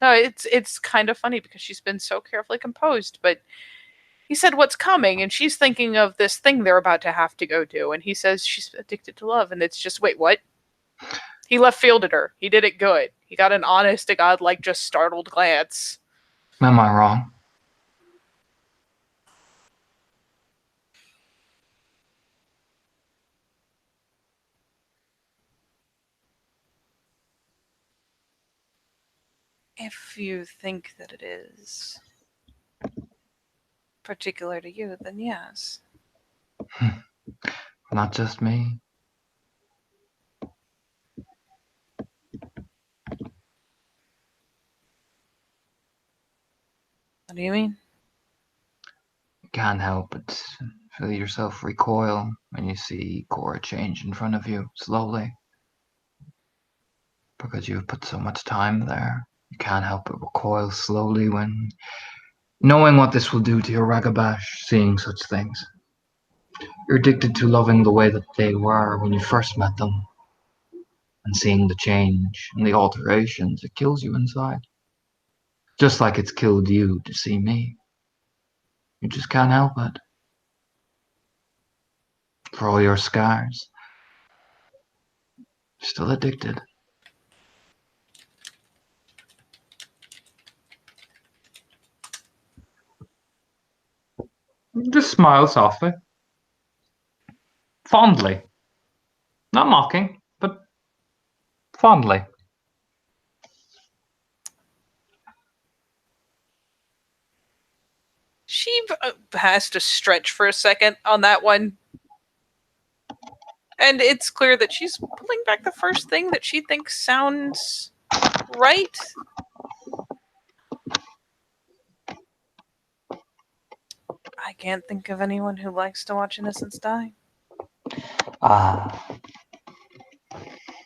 No, it's kind of funny because she's been so carefully composed, but he said what's coming, and she's thinking of this thing they're about to have to go do, and he says she's addicted to love, and it's just, wait, what? He left fielded her. He did it good. He got an honest to God, like, just startled glance. Am I wrong? If you think that it is particular to you, then yes. Not just me. What do you mean? You can't help but feel yourself recoil when you see Cora change in front of you slowly. Because you've put so much time there. You can't help but recoil slowly when knowing what this will do to your Ragabash, seeing such things. You're addicted to loving the way that they were when you first met them, and seeing the change and the alterations, it kills you inside. Just like it's killed you to see me. You just can't help it. For all your scars, still addicted. Just smile softly. Fondly. Not mocking, but fondly. She has to stretch for a second on that one. And it's clear that she's pulling back the first thing that she thinks sounds right. I can't think of anyone who likes to watch innocents die. Ah,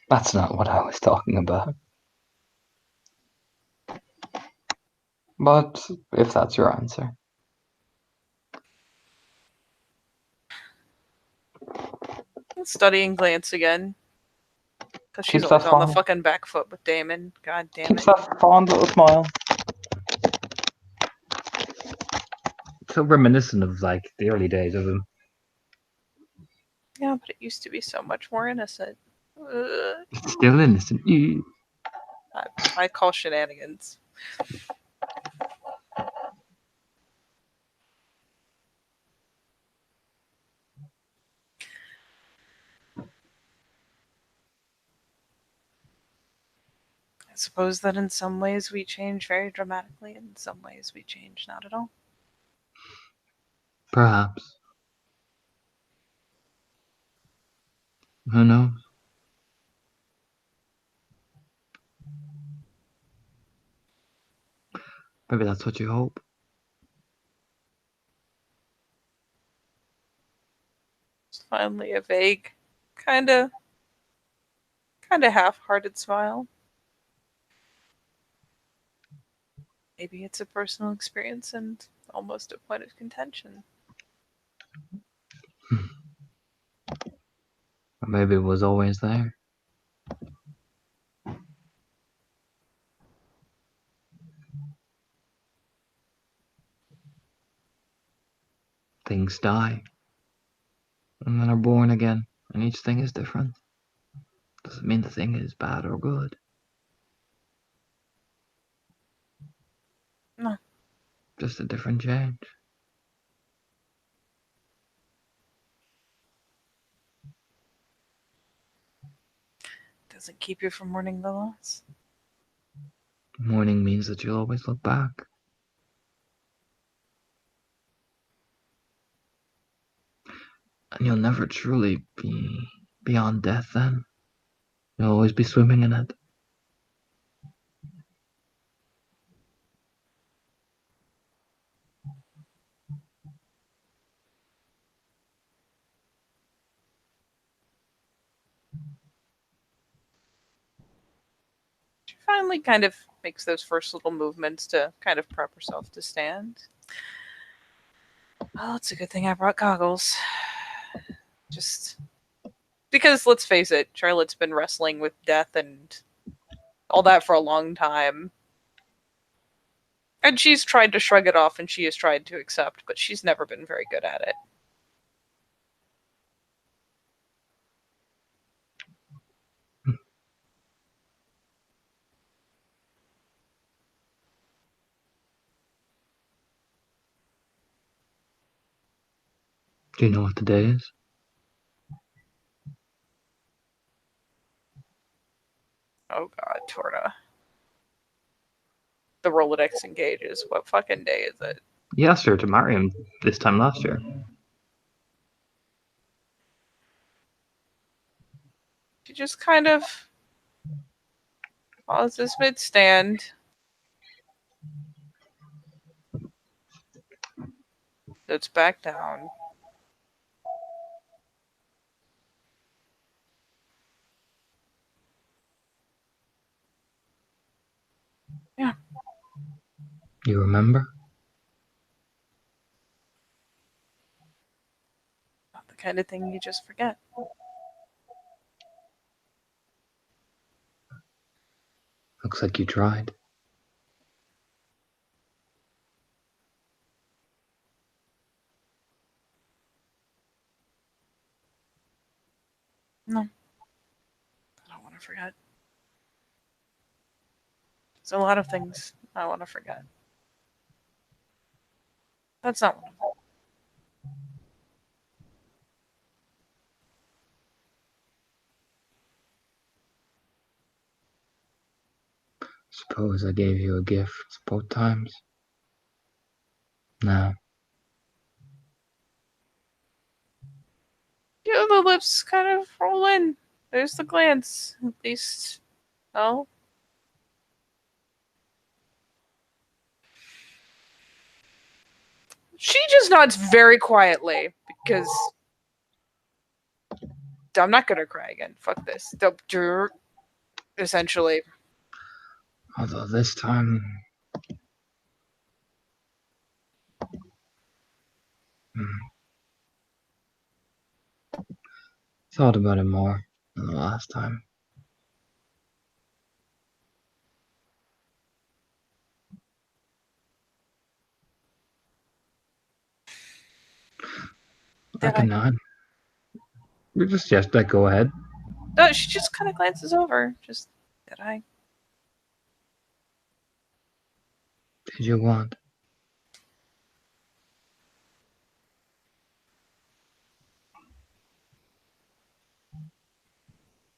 that's not what I was talking about. But if that's your answer. Studying glance again. Because she's Keeps that always on the fond. fucking back foot with Damon. God damn Keeps it. that fond little smile. So reminiscent of like the early days of him. Yeah, but it used to be so much more innocent. Still innocent. I call shenanigans. I suppose that in some ways we change very dramatically, and in some ways we change not at all. Perhaps. Who knows? Maybe that's what you hope. It's finally a vague, kinda half-hearted smile. Maybe it's a personal experience and almost a point of contention. Or maybe it was always there. Things die. And then are born again. And each thing is different. Doesn't mean the thing is bad or good. No, Just a different change. doesn't keep you from mourning the loss. Mourning means that you'll always look back. And you'll never truly be beyond death then. You'll always be swimming in it. She finally kind of makes those first little movements to kind of prep herself to stand. Well, it's a good thing I brought goggles. Just because, let's face it, Charlotte's been wrestling with death and all that for a long time. And she's tried to shrug it off and she has tried to accept, but she's never been very good at it. Do you know what the day is? Oh god, Torna. The Rolodex engages. What fucking day is it? You asked her to marry him this time last year. She just kind of pauses mid stand. It's back down. Yeah. You remember? Not the kind of thing you just forget. Looks like you tried. No. I don't want to forget. There's a lot of things I want to forget. That's not one of them. Suppose I gave you a gift both times? No. Yeah, the lips kind of roll in. There's the glance. At least, oh. She just nods very quietly because I'm not gonna cry again. Fuck this. Essentially. Although this time... Thought about it more than the last time. I Did I? can nod. You just yes, go ahead. No, she just kind of glances over. Just, did I? Did you want?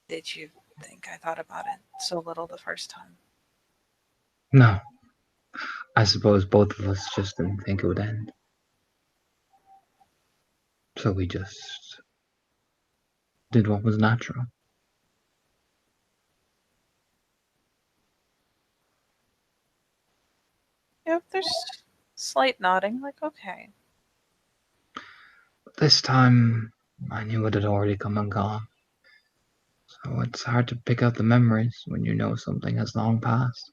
Did you think I thought about it so little the first time? No. I suppose both of us just didn't think it would end. So we just did what was natural. Yep, there's slight nodding, like, okay. But this time, I knew it had already come and gone. So it's hard to pick out the memories when you know something has long passed.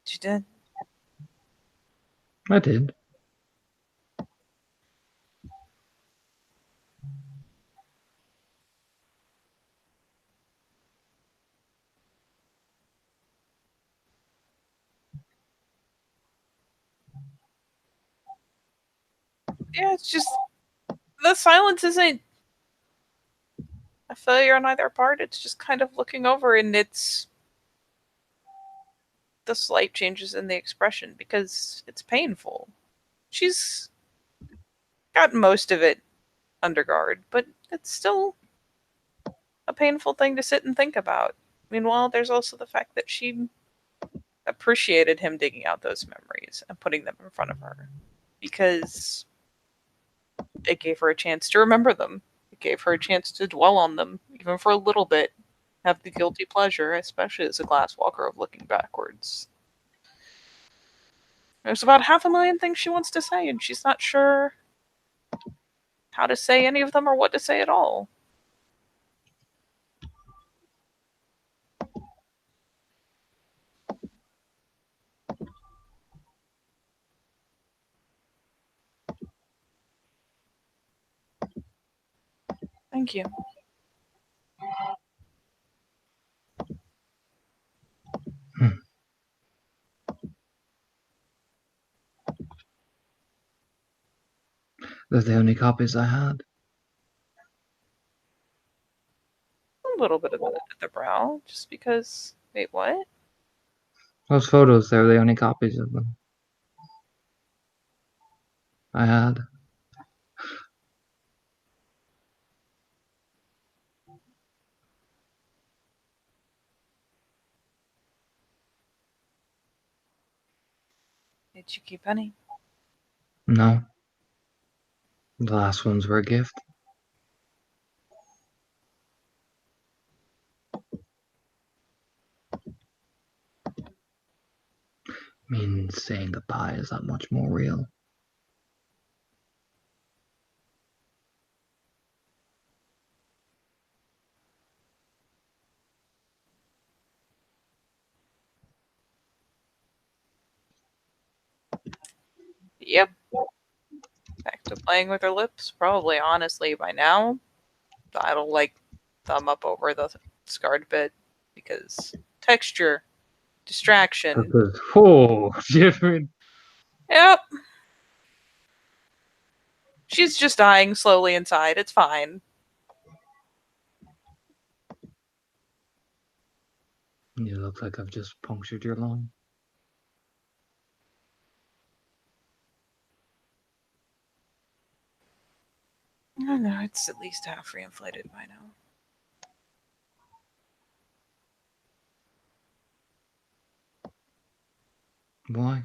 She did. I did. Yeah, it's just the silence isn't a failure on either part. It's just kind of looking over, and it's the slight changes in the expression because it's painful. She's got most of it under guard, but it's still a painful thing to sit and think about. Meanwhile, there's also the fact that she appreciated him digging out those memories and putting them in front of her because it gave her a chance to remember them. It gave her a chance to dwell on them, even for a little bit. Have the guilty pleasure, especially as a glasswalker, of looking backwards. There's about 500,000 things she wants to say, and she's not sure how to say any of them or what to say at all. Thank you. They're the only copies I had. A little bit of the brow, just because. Wait, what? Those photos, they're the only copies of them I had. Did you keep any? No. The last ones were a gift. Means saying goodbye is that much more real. Yep. Back to playing with her lips. Probably, honestly, by now, that'll like thumb up over the scarred bit because texture, distraction. Because, oh, different. Yep. She's just dying slowly inside. It's fine. You look like I've just punctured your lung. I know, it's at least half reinflated by now. Why?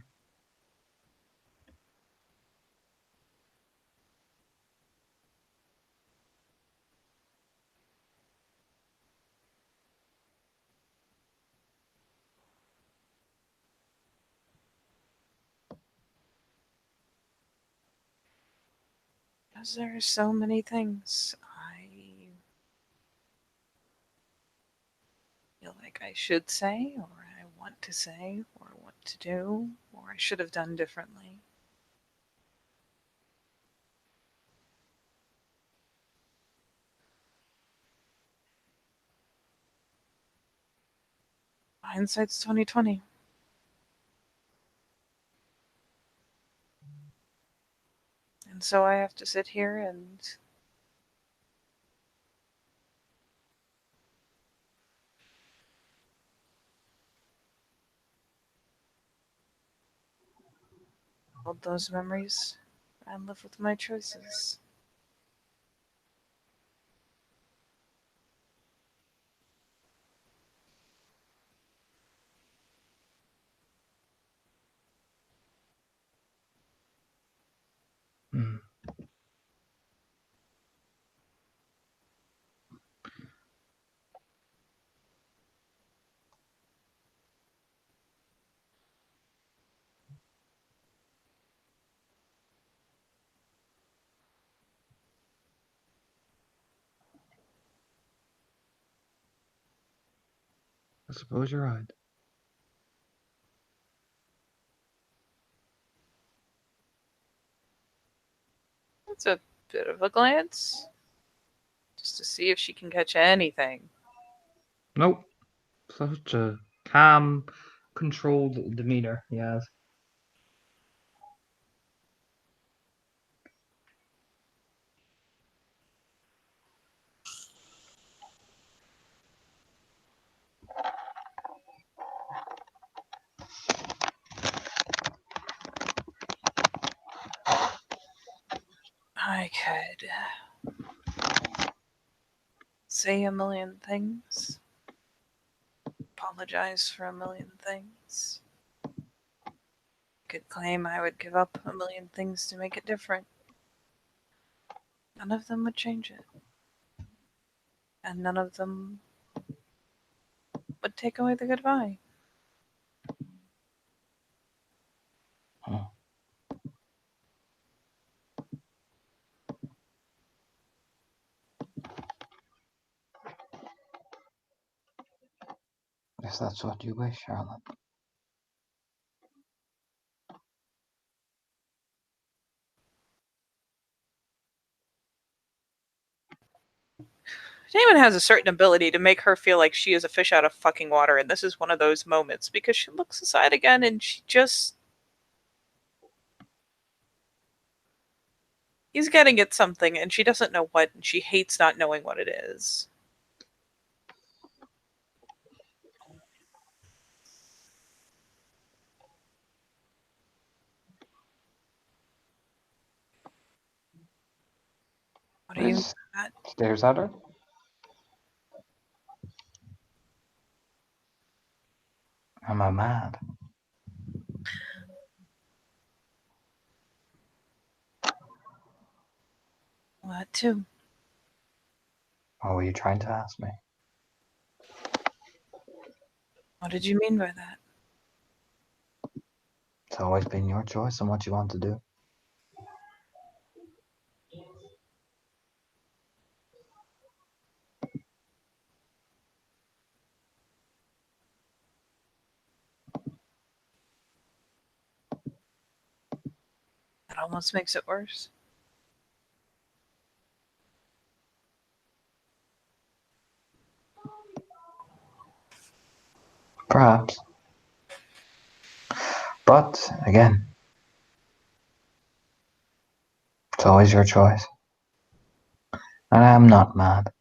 Because there are so many things I feel like I should say, or I want to say, or want to do, or I should have done differently. Hindsight's 2020. And so I have to sit here and hold those memories and live with my choices. Hmm. I suppose you're right. That's a bit of a glance, just to see if she can catch anything. Nope. Such a calm, controlled demeanor he has. I could say a million things, apologize for a million things. I could claim I would give up a million things to make it different. None of them would change it. And none of them would take away the goodbye. Huh. Guess that's what you wish, Charlotte. Damon has a certain ability to make her feel like she is a fish out of fucking water, and this is one of those moments because she looks aside again and she just. He's getting at something and she doesn't know what, and she hates not knowing what it is. What do He you mean just by that? stares at her. Am I mad? What too? What were you trying to ask me? What did you mean by that? It's always been your choice on what you want to do. That almost makes it worse. Perhaps. But, again, it's always your choice. And I am not mad.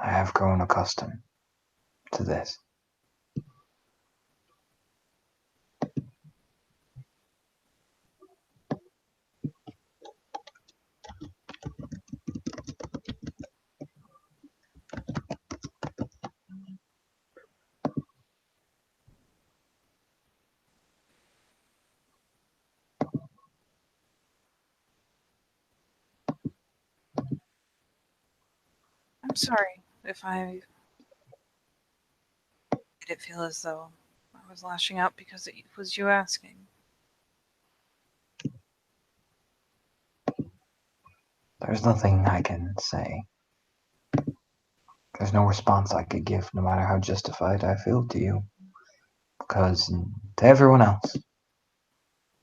I have grown accustomed to this. I'm sorry if I made it feel as though I was lashing out because it was you asking. There's nothing I can say. There's no response I could give, no matter how justified I feel to you. Because to everyone else,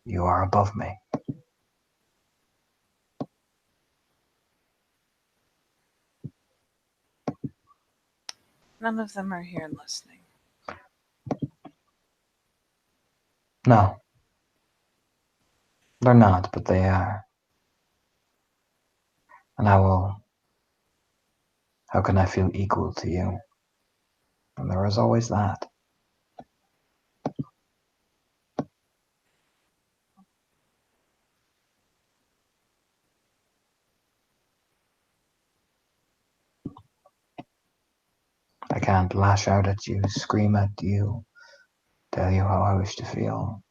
you are above me. None of them are here listening. No, they're not, but they are. And I will. How can I feel equal to you? And there is always that. I can't lash out at you, scream at you, tell you how I wish to feel.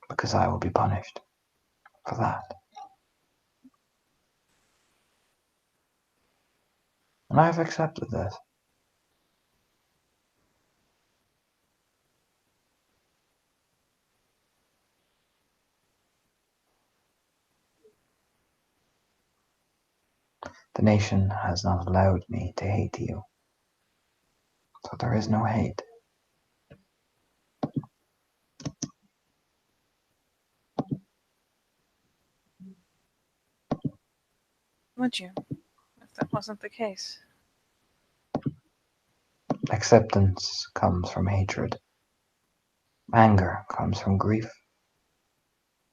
Because I will be punished for that. And I have accepted this. The nation has not allowed me to hate you. So there is no hate. Would you? If that wasn't the case. Acceptance comes from hatred. Anger comes from grief.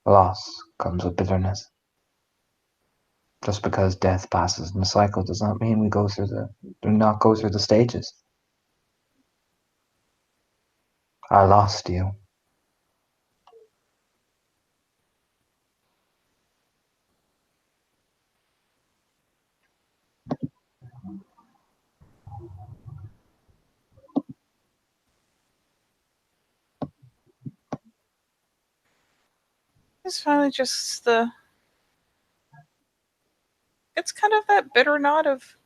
Loss comes with bitterness. Just because death passes in a cycle does not mean we do not go through the stages. I lost you. It's finally just the. It's kind of that bitter knot of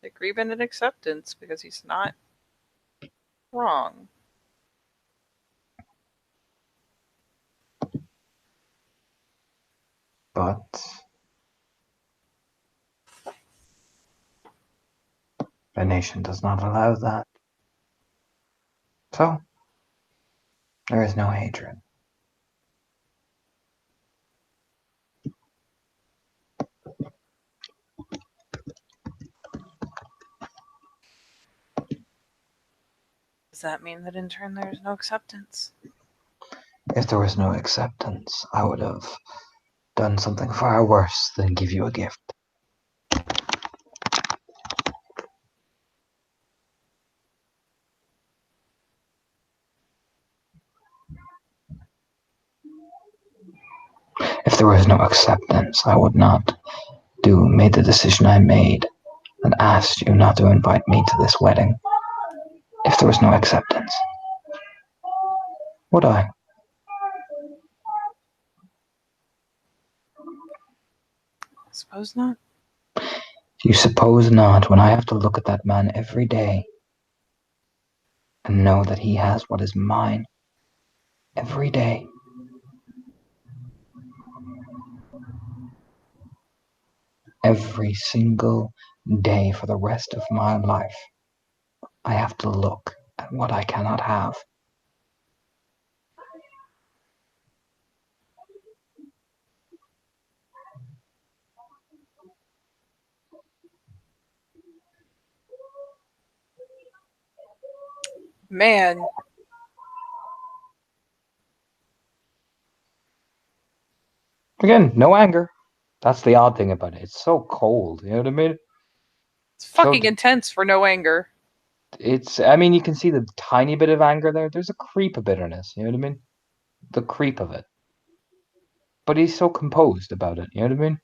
agreement and acceptance because he's not wrong. But the nation does not allow that. So, there is no hatred. Does that mean that in turn there is no acceptance? If there was no acceptance, I would have done something far worse than give you a gift. If there was no acceptance, I would not do made the decision I made and asked you not to invite me to this wedding, if there was no acceptance, would I? I suppose not. You suppose not, when I have to look at that man every day and know that he has what is mine every day. Every single day for the rest of my life, I have to look at what I cannot have. Man, Again, no anger. That's the odd thing about it. It's so cold, you know what I mean? it's So fucking intense for no anger. I mean, you can see the tiny bit of anger there. There's a creep of bitterness, you know what I mean? The creep of it. But he's so composed about it, you know what I mean?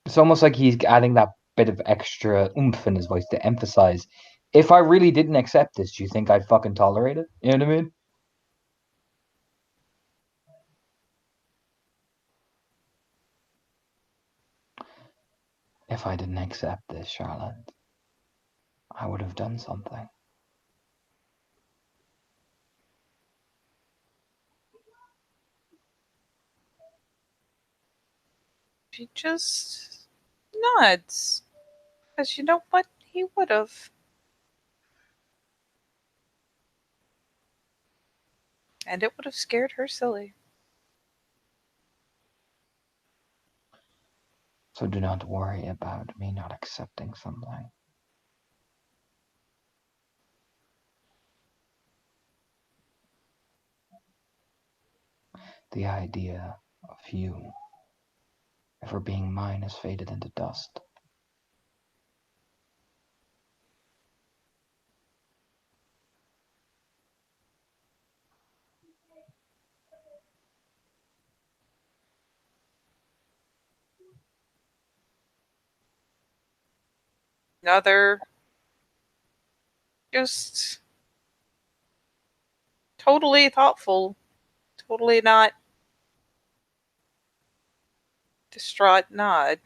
It's almost like he's adding that bit of extra oomph in his voice to emphasize, if I really didn't accept this, do you think I'd fucking tolerate it? You know what I mean? If I didn't accept this, Charlotte, I would have done something. She just nods. Because you know what? He would have. And it would have scared her silly. So do not worry about me not accepting something. The idea of you ever being mine has faded into dust. Another just totally thoughtful, totally not distraught nod.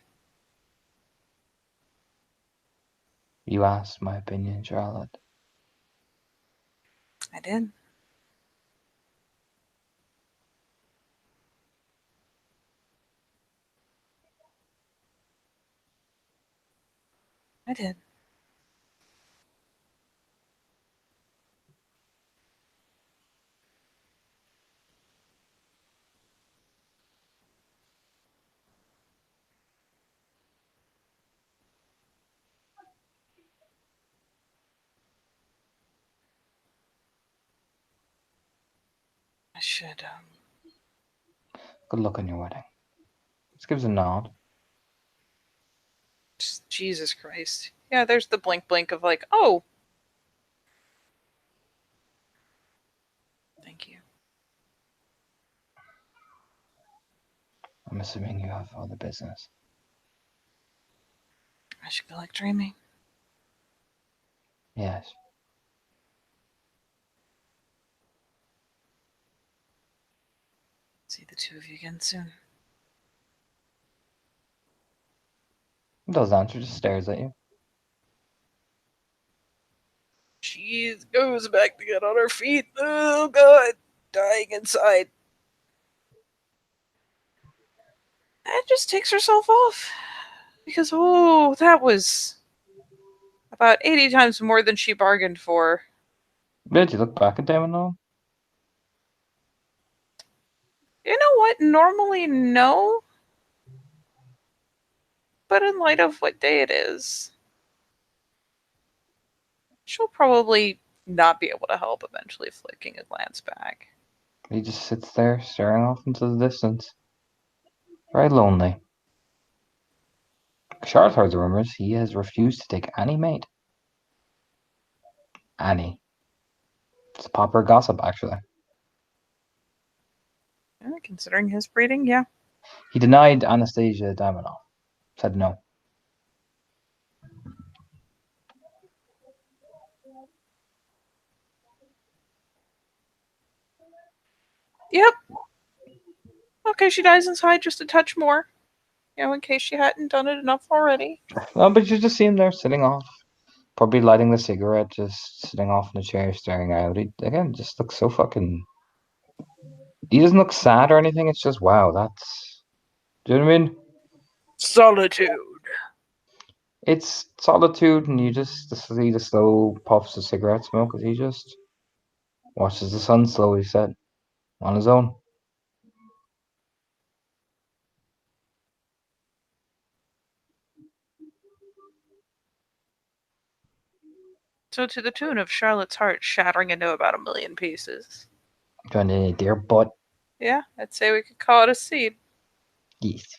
You asked my opinion, Charlotte. I did. I did. I should, Good luck on your wedding. Just gives a nod. just, Jesus Christ. Yeah, there's the blink blink of like, oh. Thank you. I'm assuming you have other business. I should go like dreaming. Yes. See the two of you again soon. Doesn't answer, just stares at you. She goes back to get on her feet. Oh god, dying inside. And just takes herself off. Because, oh, that was about 80 times more than she bargained for. Did you look back at Damon though? You know what? Normally, no. But in light of what day it is, she'll probably not be able to help eventually flicking a glance back. He just sits there, staring off into the distance. Very lonely. Charlotte heard the rumors. He has refused to take any mate. Any. It's popular gossip, actually. Considering his breeding, yeah. He denied Anastasia Damanoff. Said no. Yep. Okay, she dies inside just a touch more. In case she hadn't done it enough already. No, but you just see him there sitting off. Probably lighting the cigarette, just sitting off in the chair, staring out. He, again, just looks so fucking. He doesn't look sad or anything. It's just, wow, that's. Do you know what I mean? Solitude. It's solitude, and you just see the slow puffs of cigarette smoke as he just watches the sun slowly set on his own. So to the tune of Charlotte's heart shattering into about 1,000,000 pieces. Trying to dear butt. Yeah, I'd say we could call it a scene. Yes.